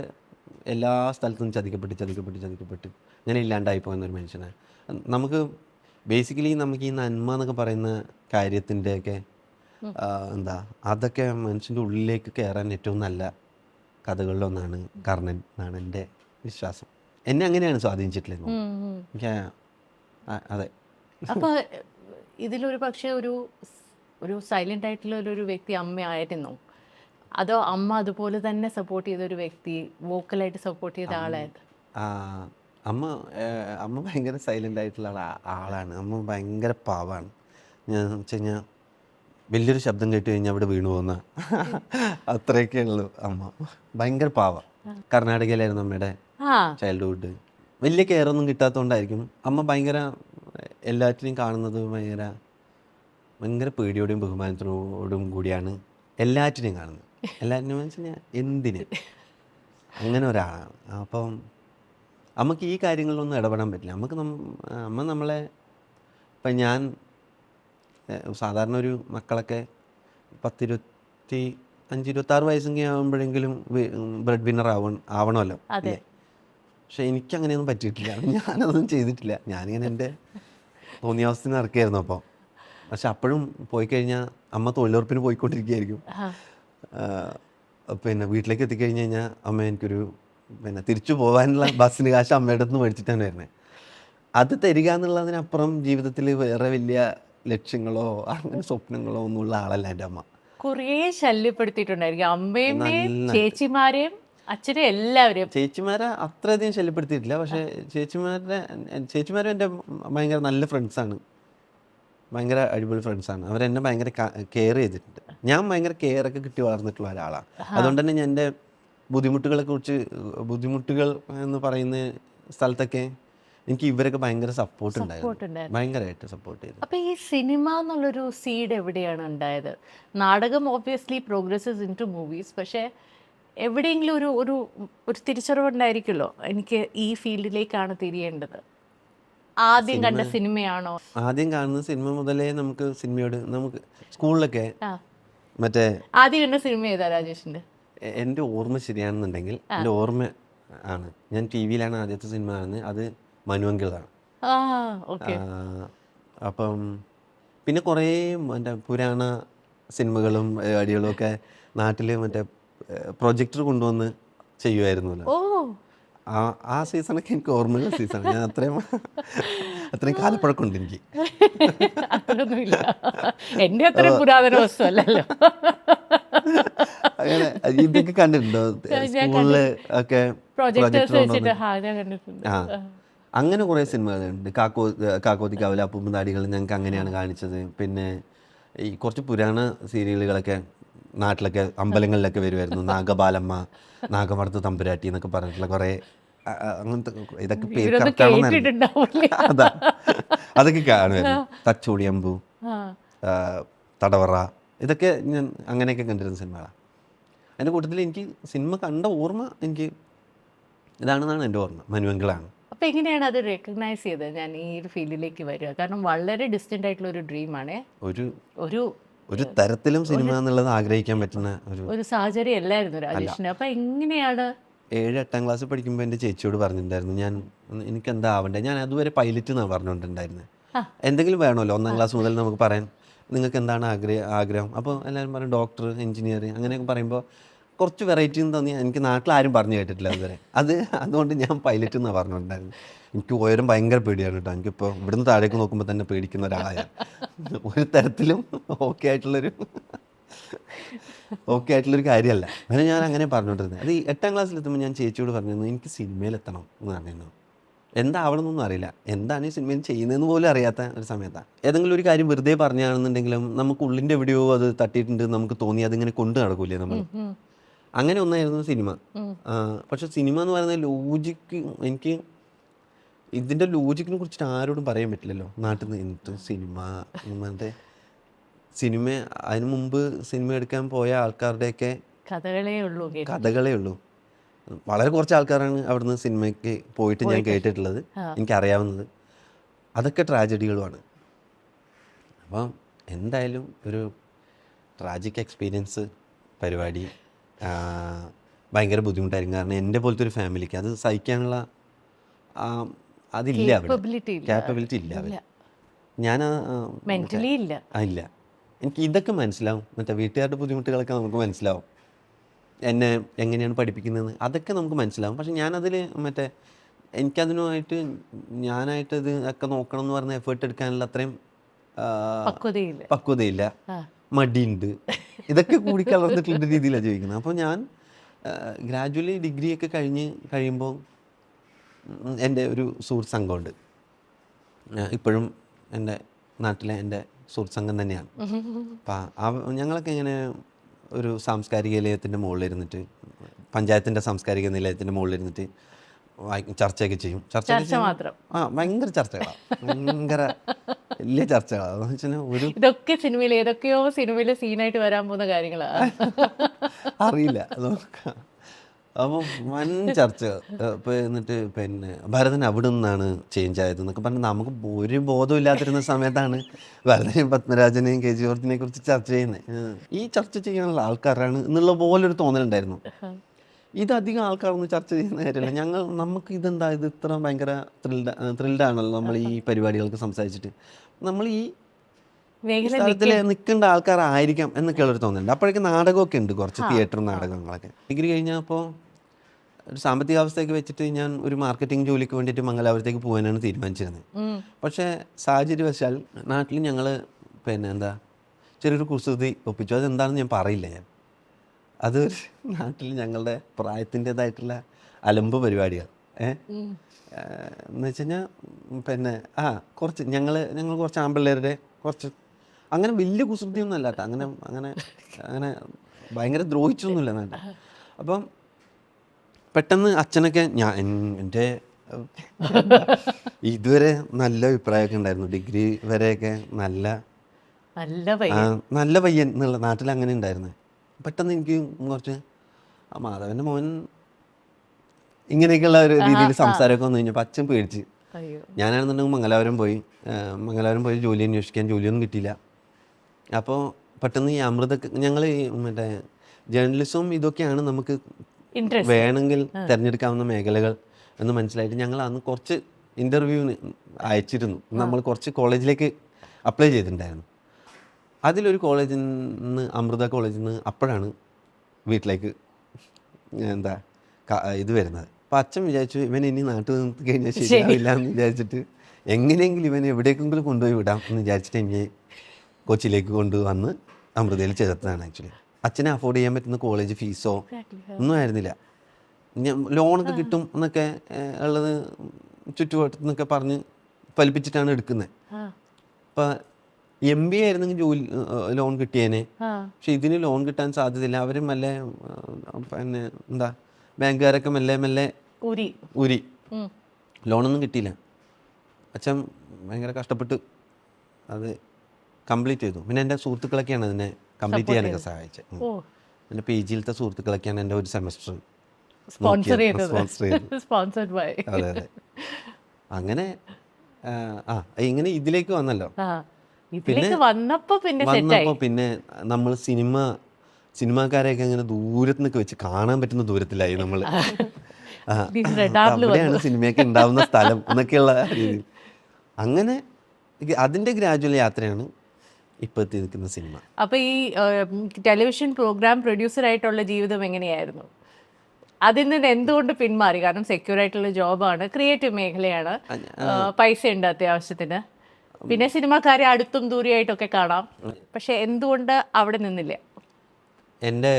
എല്ലാ സ്ഥലത്തും ചതിക്കപ്പെട്ട് ഇങ്ങനെ ഇല്ലാണ്ടായി പോകുന്നൊരു മനുഷ്യനാണ്. നമുക്ക് ബേസിക്കലി നമുക്ക് ഈ നന്മ എന്നൊക്കെ പറയുന്ന കാര്യത്തിൻ്റെയൊക്കെ അതൊക്കെ മനുഷ്യൻ്റെ ഉള്ളിലേക്ക് കയറാൻ ഏറ്റവും നല്ല കഥകളിലൊന്നാണ് കർണൻ എന്നാണ് എൻ്റെ വിശ്വാസം. എന്നെ അങ്ങനെയാണ് സ്വാധീനിച്ചിട്ടുള്ളത്. അതെ. അപ്പോൾ ഇതിലൊരു പക്ഷേ ഒരു സൈലൻ്റ് ആയിട്ടുള്ള ഒരു വ്യക്തി അമ്മയായിരുന്നു, അതോ അമ്മ അതുപോലെ തന്നെ സപ്പോർട്ട് ചെയ്തൊരു വ്യക്തി, വോക്കലായിട്ട് സപ്പോർട്ട് ചെയ്ത ആളായിരുന്നു? അമ്മ ഭയങ്കര സൈലൻ്റ് ആയിട്ടുള്ള ആളാണ്. അമ്മ ഭയങ്കര പാവാണ്. ഞാൻ വെച്ച് കഴിഞ്ഞാൽ വലിയൊരു ശബ്ദം കേട്ട് കഴിഞ്ഞാൽ അവിടെ വീണു പോകുന്ന അത്രയൊക്കെ ഉള്ളൂ. അമ്മ ഭയങ്കര പാവ. കർണാടകയിലായിരുന്നു അമ്മയുടെ ചൈൽഡ്ഹുഡ്. വലിയ കെയറൊന്നും കിട്ടാത്തതുകൊണ്ടായിരിക്കും അമ്മ ഭയങ്കര എല്ലാറ്റിനെയും കാണുന്നത് ഭയങ്കര പേടിയോടെയും ബഹുമാനത്തോടും കൂടിയാണ് എല്ലാറ്റിനെയും കാണുന്നത്. എല്ലാറ്റിനും വെച്ച് കഴിഞ്ഞാൽ എന്തിന് അങ്ങനെ ഒരാളാണ്. അപ്പം നമുക്ക് ഈ കാര്യങ്ങളിലൊന്നും ഇടപെടാൻ പറ്റില്ല. അമ്മ നമ്മളെ ഇപ്പം ഞാൻ സാധാരണ ഒരു മക്കളൊക്കെ 25-26 വയസ്സെങ്കിൽ ആകുമ്പോഴെങ്കിലും ബ്രെഡ് വിന്നർ ആവണമല്ലോ അല്ലേ. പക്ഷെ എനിക്കങ്ങനെയൊന്നും പറ്റിയിട്ടില്ല. ഞാനതൊന്നും ചെയ്തിട്ടില്ല. ഞാനിങ്ങനെ എൻ്റെ തോന്നിയാവസ്ഥ ഇറക്കിയായിരുന്നു. അപ്പോൾ പക്ഷെ അപ്പോഴും പോയി കഴിഞ്ഞാൽ അമ്മ തൊഴിലുറപ്പിന് പോയിക്കൊണ്ടിരിക്കുകയായിരിക്കും. പിന്നെ വീട്ടിലേക്ക് എത്തിക്കഴിഞ്ഞ് കഴിഞ്ഞാൽ അമ്മ എനിക്കൊരു പിന്നെ തിരിച്ചു പോകാനുള്ള ബസ്സിന് കാശ് അമ്മയുടെ അടുത്ത് നിന്ന് മേടിച്ചിട്ടാണ് വരുന്നത്. അത് തരിക എന്നുള്ളതിനപ്പുറം ജീവിതത്തിൽ വേറെ വലിയ ലക്ഷ്യങ്ങളോ അങ്ങനെ സ്വപ്നങ്ങളോ ഒന്നുമുള്ള ആളല്ല എൻ്റെ അമ്മ. കുറേ ശല്യപ്പെടുത്തിയിട്ടുണ്ടായിരിക്കും അമ്മയും ചേച്ചിമാരെയും അച്ഛനെയും എല്ലാവരെയും. ചേച്ചിമാരെ അത്രയധികം ശല്യപ്പെടുത്തിയിട്ടില്ല, പക്ഷേ ചേച്ചിമാരും എൻ്റെ ഭയങ്കര നല്ല ഫ്രണ്ട്സാണ്, ഭയങ്കര അടിപൊളി ഫ്രണ്ട്സാണ്. അവരെന്നെ ഭയങ്കര കെയർ ചെയ്തിട്ടുണ്ട്. ഞാൻ ഭയങ്കര കെയറൊക്കെ കിട്ടി വളർന്നിട്ടുള്ള ഒരാളാണ്. അതുകൊണ്ട് തന്നെ ഞാൻ എൻ്റെ ബുദ്ധിമുട്ടുകൾ എന്ന് പറയുന്ന സ്ഥലത്തൊക്കെ എനിക്ക് ഇവരൊക്കെ ഭയങ്കര സപ്പോർട്ട് ഉണ്ടായിരുന്നു, ഭയങ്കരമായിട്ട് സപ്പോർട്ട് ചെയ്തു. അപ്പോൾ ഈ സിനിമ എന്നുള്ളൊരു സീഡ് എവിടെയാണ് ഉണ്ടായത്? നാടകം obviously progresses into movies, പക്ഷേ എവിടെയെങ്കിലും ഒരു ഒരു ഒരു തിരിച്ചറിവുണ്ടായിരിക്കുമല്ലോ, എനിക്ക് ഈ ഫീൽഡിലേക്കാണ് തിരിയേണ്ടത്. ആദ്യം കണ്ട സിനിമയാണോ? ആദ്യം കാണുന്ന സിനിമ മുതലേ നമുക്ക് സിനിമയോട് നമുക്ക് സ്കൂളിലൊക്കെ മറ്റേ ആദ്യം കണ്ട സിനിമ ഏതാ രാജേഷിൻ്റെ? എൻ്റെ ഓർമ്മ ശരിയാണെന്നുണ്ടെങ്കിൽ എൻ്റെ ഓർമ്മ ആണ്, ഞാൻ ടി വിയിലാണ് ആദ്യത്തെ സിനിമ കാണുന്നത്, അത് മനുവങ്കിളാണ്. അപ്പം പിന്നെ കുറേ മറ്റേ പുരാണ സിനിമകളും പരിപാടികളും ഒക്കെ നാട്ടിൽ മറ്റേ പ്രൊജക്ടർ കൊണ്ടുവന്ന് ചെയ്യുമായിരുന്നല്ലോ. ആ സീസണൊക്കെ എനിക്ക് ഓർമ്മയുള്ള സീസൺ. ഞാൻ അത്രയും കാലപ്പഴക്കമുണ്ട് എനിക്ക്. അത്രയൊന്നുമില്ല, എൻ്റെ അത്രയും പുരാതന വസ്തു അല്ലല്ലോ. അങ്ങനെ ഇതൊക്കെ കണ്ടിട്ടുണ്ടോ സ്കൂളിൽ ഒക്കെ പ്രൊജക്ടർ? അങ്ങനെ കുറേ സിനിമകളുണ്ട്. കാക്കോത്തി കാവല, അപ്പൂപ്പന്താടികൾ ഞങ്ങൾക്ക് അങ്ങനെയാണ് കാണിച്ചത്. പിന്നെ ഈ കുറച്ച് പുരാണ സീരിയലുകളൊക്കെ നാട്ടിലൊക്കെ അമ്പലങ്ങളിലൊക്കെ വരുമായിരുന്നു. നാഗബാലമ്മ, നാഗമർത്ത് തമ്പുരാട്ടി എന്നൊക്കെ പറഞ്ഞിട്ടുള്ള കുറേ അങ്ങനത്തെ ഇതൊക്കെ പേര് അതാ അതൊക്കെ കാണുമായിരുന്നു. തച്ചോടിയമ്പു, തടവറ, ഇതൊക്കെ ഞാൻ അങ്ങനെയൊക്കെ കണ്ടിരുന്ന സിനിമകളാണ്. അതിൻ്റെ കൂട്ടത്തിൽ എനിക്ക് സിനിമ കണ്ട ഓർമ്മ എനിക്ക് ഇതാണെന്നാണ് എൻ്റെ ഓർമ്മ, മനുവങ്കിളാണ്. അപ്പോൾ എങ്ങനെയാണ് അത് റെക്കഗ്നൈസ് ചെയ്തത് ഞാൻ ഈ ഒരു ഫീൽഡിലേക്ക് വരിക? കാരണം വളരെ ഡിസ്റ്റൻ്റ് ആയിട്ടുള്ള ഒരു ഡ്രീമാണ്. ഒരു തരത്തിലും സിനിമ എന്നുള്ളത് ആഗ്രഹിക്കാൻ പറ്റുന്ന ഒരു സാഹചര്യം അല്ലായിരുന്നു രാജേഷിന്. അപ്പോൾ എങ്ങനെയാണ്? 7-8 ക്ലാസ് പഠിക്കുമ്പോൾ എൻ്റെ ചേച്ചിയോട് പറഞ്ഞിട്ടുണ്ടായിരുന്നു എനിക്ക് എന്താ ആവണ്ടേ. ഞാൻ അതുവരെ പൈലറ്റ് എന്നാണ് പറഞ്ഞുകൊണ്ടിട്ടുണ്ടായിരുന്നത്. എന്തെങ്കിലും വേണമല്ലോ 1ാം ക്ലാസ് മുതൽ നമുക്ക് പറയാൻ, നിങ്ങൾക്ക് എന്താണ് ആഗ്രഹം. അപ്പോൾ എല്ലാവരും പറയും ഡോക്ടർ, എഞ്ചിനീയർ, അങ്ങനെയൊക്കെ പറയുമ്പോൾ കുറച്ച് വെറൈറ്റി എന്ന് തോന്നി. എനിക്ക് നാട്ടിൽ ആരും പറഞ്ഞു കേട്ടിട്ടില്ല അതുവരെ. അതുകൊണ്ട് ഞാൻ പൈലറ്റ് എന്നാണ് പറഞ്ഞിട്ടുണ്ടായിരുന്നു. എനിക്ക് ഉയരം ഭയങ്കര പേടിയാണ് കേട്ടോ. എനിക്കിപ്പോൾ ഇവിടുന്ന് താഴേക്ക് നോക്കുമ്പോൾ തന്നെ പേടിക്കുന്ന ഒരാളാണ്. ഒരു തരത്തിലും ഓക്കെ ആയിട്ടുള്ളൊരു കാര്യമല്ല. അങ്ങനെ ഞാൻ അങ്ങനെ പറഞ്ഞുകൊണ്ടിരുന്നത്. അത് 8ാം ക്ലാസ്സിലെത്തുമ്പോൾ ഞാൻ ചേച്ചിയോട് പറഞ്ഞിരുന്നു എനിക്ക് സിനിമയിലെത്തണം എന്ന് പറഞ്ഞിരുന്നു. എന്താവണമെന്നൊന്നും അറിയില്ല, എന്താണ് ഈ സിനിമയിൽ ചെയ്യുന്നതെന്ന് പോലും അറിയാത്ത ഒരു സമയത്താണ്. ഏതെങ്കിലും ഒരു കാര്യം വെറുതെ പറഞ്ഞാണെന്നുണ്ടെങ്കിലും നമുക്ക് ഉള്ളിൻ്റെ എവിടെയോ അത് തട്ടിയിട്ടുണ്ട് നമുക്ക് തോന്നി, അതിങ്ങനെ കൊണ്ടു നടക്കൂലേ നമ്മൾ. അങ്ങനെ ഒന്നായിരുന്നു സിനിമ. പക്ഷെ സിനിമ എന്ന് പറയുന്ന ലോജിക്ക്, എനിക്ക് ഇതിൻ്റെ ലോജിക്കിനെ കുറിച്ചിട്ട് ആരോടും പറയാൻ പറ്റില്ലല്ലോ നാട്ടിൽ നിന്ന്. എന്ത് സിനിമ മറ്റേ സിനിമ, അതിനു മുമ്പ് സിനിമ എടുക്കാൻ പോയ ആൾക്കാരുടെയൊക്കെ കഥകളേ ഉള്ളൂ. വളരെ കുറച്ച് ആൾക്കാരാണ് അവിടുന്ന് സിനിമയ്ക്ക് പോയിട്ട് ഞാൻ കേട്ടിട്ടുള്ളത്, എനിക്കറിയാവുന്നത്. അതൊക്കെ ട്രാജഡികളുമാണ്. അപ്പം എന്തായാലും ഒരു ട്രാജിക് എക്സ്പീരിയൻസ് പരിപാടി ഭയങ്കര ബുദ്ധിമുട്ടായിരിക്കും. കാരണം എൻ്റെ പോലത്തെ ഒരു ഫാമിലിക്ക് അത് സഹിക്കാനുള്ള അതില്ല, ക്യാപ്പബിലിറ്റി ഇല്ല അവർ. ഞാൻ ഇല്ല. എനിക്ക് ഇതൊക്കെ മനസ്സിലാവും, മറ്റേ വീട്ടുകാരുടെ ബുദ്ധിമുട്ടുകളൊക്കെ നമുക്ക് മനസ്സിലാവും, എന്നെ എങ്ങനെയാണ് പഠിപ്പിക്കുന്നത് അതൊക്കെ നമുക്ക് മനസ്സിലാവും. പക്ഷെ ഞാനതിൽ മറ്റേ എനിക്കതിനുമായിട്ട് ഞാനായിട്ട് ഇത് ഒക്കെ നോക്കണം എന്ന് പറഞ്ഞ എഫേർട്ട് എടുക്കാനുള്ള അത്രയും പക്വതയില്ല, മടിയുണ്ട്. ഇതൊക്കെ കൂടി കലർന്നിട്ടുള്ള രീതിയിലാണ് ചോദിക്കുന്നത്. അപ്പോൾ ഞാൻ ഗ്രാജുവലി ഡിഗ്രിയൊക്കെ കഴിയുമ്പോൾ എൻ്റെ ഒരു സുഹൃത്ത് സംഘമുണ്ട്. ഇപ്പോഴും എൻ്റെ നാട്ടിലെ എൻ്റെ സുഹൃത്ത് സംഘം തന്നെയാണ്. അപ്പം ഞങ്ങളൊക്കെ ഇങ്ങനെ ഒരു സാംസ്കാരിക നിലയത്തിൻ്റെ മുകളിലിരുന്നിട്ട്, പഞ്ചായത്തിൻ്റെ സാംസ്കാരിക നിലയത്തിൻ്റെ മുകളിലിരുന്നിട്ട് ചർച്ചയൊക്കെ ചെയ്യും. ഭയങ്കര ചർച്ചകളാണ്, ഭയങ്കര വലിയ ചർച്ചകളാണ്. ഇതൊക്കെ സിനിമയിൽ ഏതൊക്കെയോ സിനിമയിൽ സീനായിട്ട് വരാൻ പോകുന്ന കാര്യങ്ങളാണ്, അറിയില്ല നോക്കാം. അപ്പോൾ വൻ ചർച്ചകൾ. ഇപ്പോൾ എന്നിട്ട് പിന്നെ ഭരതൻ അവിടെ നിന്നാണ് ചേഞ്ച് ആയത് എന്നൊക്കെ പറഞ്ഞ് നമുക്ക് ഒരു ബോധമില്ലാതിരുന്ന സമയത്താണ് ഭരതനെയും പത്മരാജനെയും കെ ജി ജോർജിനെ കുറിച്ച് ചർച്ച ചെയ്യുന്നത്. ഈ ചർച്ച ചെയ്യാനുള്ള ആൾക്കാരാണ് എന്നുള്ള പോലൊരു തോന്നലുണ്ടായിരുന്നു. ഇതധികം ആൾക്കാരൊന്നും ചർച്ച ചെയ്യുന്ന കാര്യമല്ല. നമുക്ക് ഇതെന്താ ഇത് ഇത്ര ഭയങ്കര ത്രിൽഡാണല്ലോ നമ്മൾ ഈ പരിപാടികൾക്ക് സംസാരിച്ചിട്ട്. നമ്മൾ ഈ മേഖല സ്ഥലത്തിൽ നിൽക്കേണ്ട ആൾക്കാരായിരിക്കാം എന്നൊക്കെയുള്ളൊരു തോന്നുന്നുണ്ട്. അപ്പോഴേക്കും നാടകമൊക്കെ ഉണ്ട്, കുറച്ച് തിയേറ്റർ നാടകങ്ങളൊക്കെ. ഡിഗ്രി കഴിഞ്ഞപ്പോൾ ഒരു സാമ്പത്തിക അവസ്ഥയൊക്കെ വെച്ചിട്ട് ഞാൻ ഒരു മാർക്കറ്റിംഗ് ജോലിക്ക് വേണ്ടിയിട്ട് മംഗലാപുരത്തേക്ക് പോകാനാണ് തീരുമാനിച്ചിരുന്നത്. പക്ഷേ സാഹചര്യവശാൽ നാട്ടിൽ ഞങ്ങൾ പിന്നെ എന്താ ചെറിയൊരു കുസൃതി ഒപ്പിച്ചു. അതെന്താണെന്ന് ഞാൻ പറയില്ല. അത് നാട്ടിൽ ഞങ്ങളുടെ പ്രായത്തിൻ്റെതായിട്ടുള്ള അലമ്പ് പരിപാടികൾ എന്ന് വെച്ച് കഴിഞ്ഞാൽ പിന്നെ കുറച്ച് ഞങ്ങൾ കുറച്ച് ആൺപിള്ളേരുടെ കുറച്ച് അങ്ങനെ വലിയ കുസൃതിയൊന്നും അല്ലാത്ത അങ്ങനെ അങ്ങനെ അങ്ങനെ ഭയങ്കര ദ്രോഹിച്ചൊന്നുമില്ല നാട്ടിൽ. അപ്പം പെട്ടെന്ന് അച്ഛനൊക്കെ എൻ്റെ ഇതുവരെ നല്ല അഭിപ്രായമൊക്കെ ഉണ്ടായിരുന്നു. ഡിഗ്രി വരെയൊക്കെ നല്ല പയ്യൻ എന്നുള്ള നാട്ടിൽ അങ്ങനെ ഉണ്ടായിരുന്നു. പെട്ടെന്ന് എനിക്ക് കുറച്ച് മാധവൻ്റെ മോൻ ഇങ്ങനെയൊക്കെയുള്ള ഒരു രീതിയിൽ സംസാരമൊക്കെ വന്നു കഴിഞ്ഞപ്പോൾ അച്ഛൻ പേടിച്ച്. ഞാനാണെന്നുണ്ടെങ്കിൽ മംഗലാപുരം പോയി ജോലി അന്വേഷിക്കാൻ, ജോലിയൊന്നും കിട്ടിയില്ല. അപ്പോൾ പെട്ടെന്ന് ഈ ഞങ്ങൾ മറ്റേ ജേർണലിസവും ഇതൊക്കെയാണ് നമുക്ക് വേണമെങ്കിൽ തിരഞ്ഞെടുക്കാവുന്ന മേഖലകൾ എന്ന് മനസ്സിലായിട്ട് ഞങ്ങൾ അന്ന് കുറച്ച് ഇൻ്റർവ്യൂവിന് അയച്ചിരുന്നു. നമ്മൾ കുറച്ച് കോളേജിലേക്ക് അപ്ലൈ ചെയ്തിട്ടുണ്ടായിരുന്നു. അതിലൊരു കോളേജിൽ നിന്ന്, അമൃത കോളേജിൽ നിന്ന് അപ്പോഴാണ് വീട്ടിലേക്ക് ഇത് വരുന്നത്. അപ്പോൾ അച്ഛൻ വിചാരിച്ചു ഇവൻ ഇനി നാട്ടിൽ നിന്ന് കഴിഞ്ഞാൽ ശരിയാവില്ല എന്ന് വിചാരിച്ചിട്ട് എങ്ങനെയെങ്കിലും ഇവനെ എവിടേക്കെങ്കിലും കൊണ്ടുപോയി വിടാം എന്ന് വിചാരിച്ചിട്ട് എന്നെ കൊച്ചിയിലേക്ക് കൊണ്ടുവന്ന് അമൃതയിൽ ചേർത്തതാണ്. ആക്ച്വലി അച്ഛനെ അഫോർഡ് ചെയ്യാൻ പറ്റുന്ന കോളേജ് ഫീസോ ഒന്നും ആയിരുന്നില്ല. ലോണൊക്കെ കിട്ടും എന്നൊക്കെ ഉള്ളത് ചുറ്റുവട്ടത്തു നിന്നൊക്കെ പറഞ്ഞ് ഫലിപ്പിച്ചിട്ടാണ് എടുക്കുന്നത്. അപ്പം MBA ആയിരുന്നെങ്കിൽ ലോൺ കിട്ടിയേനെ. പക്ഷെ ഇതിന് ലോൺ കിട്ടാൻ സാധ്യതയില്ല. അവർ മെല്ലെ പിന്നെ എന്താ ബാങ്കുകാരൊക്കെ മെല്ലെ ഊരി ലോണൊന്നും കിട്ടിയില്ല. അച്ഛൻ ഭയങ്കര കഷ്ടപ്പെട്ട് അത് കംപ്ലീറ്റ് ചെയ്തു. പിന്നെ എൻ്റെ സുഹൃത്തുക്കളൊക്കെയാണ് അതിനെ കംപ്ലീറ്റ് ചെയ്യാനൊക്കെ സഹായിച്ചത്. എൻ്റെ PGയിലത്തെ സുഹൃത്തുക്കളൊക്കെയാണ് എൻ്റെ ഒരു സെമസ്റ്റർ സ്പോൺസർ ചെയ്തത്. അതെ അതെ. അങ്ങനെ ഇങ്ങനെ ഇതിലേക്ക് വന്നല്ലോ. പിന്നെ നമ്മൾ സിനിമാക്കാരെയൊക്കെ അങ്ങനെ ദൂരത്ത് നിന്നൊക്കെ വെച്ച് കാണാൻ പറ്റുന്ന ദൂരത്തിലായി നമ്മൾ. അവിടെയാണ് സിനിമയൊക്കെ ഉണ്ടാവുന്ന സ്ഥലം എന്നൊക്കെയുള്ള രീതിയിൽ അങ്ങനെ അതിൻ്റെ ഗ്രാജുവൽ യാത്രയാണ് ഇപ്പോൾ എത്തി നിൽക്കുന്ന സിനിമ. അപ്പോൾ ഈ ടെലിവിഷൻ പ്രോഗ്രാം പ്രൊഡ്യൂസറായിട്ടുള്ള ജീവിതം എങ്ങനെയായിരുന്നു? അതിൽ നിന്ന് എന്തുകൊണ്ട് പിന്മാറി? കാരണം സെക്യൂർ ആയിട്ടുള്ള ജോബാണ്, ക്രിയേറ്റീവ് മേഖലയാണ്, പൈസ ഉണ്ട് അത്യാവശ്യത്തിന്, പിന്നെ സിനിമാക്കാരെ അടുത്തും ദൂരെയായിട്ടൊക്കെ കാണാം. പക്ഷെ എന്തുകൊണ്ട് അവിടെ നിന്നില്ല? എൻ്റെ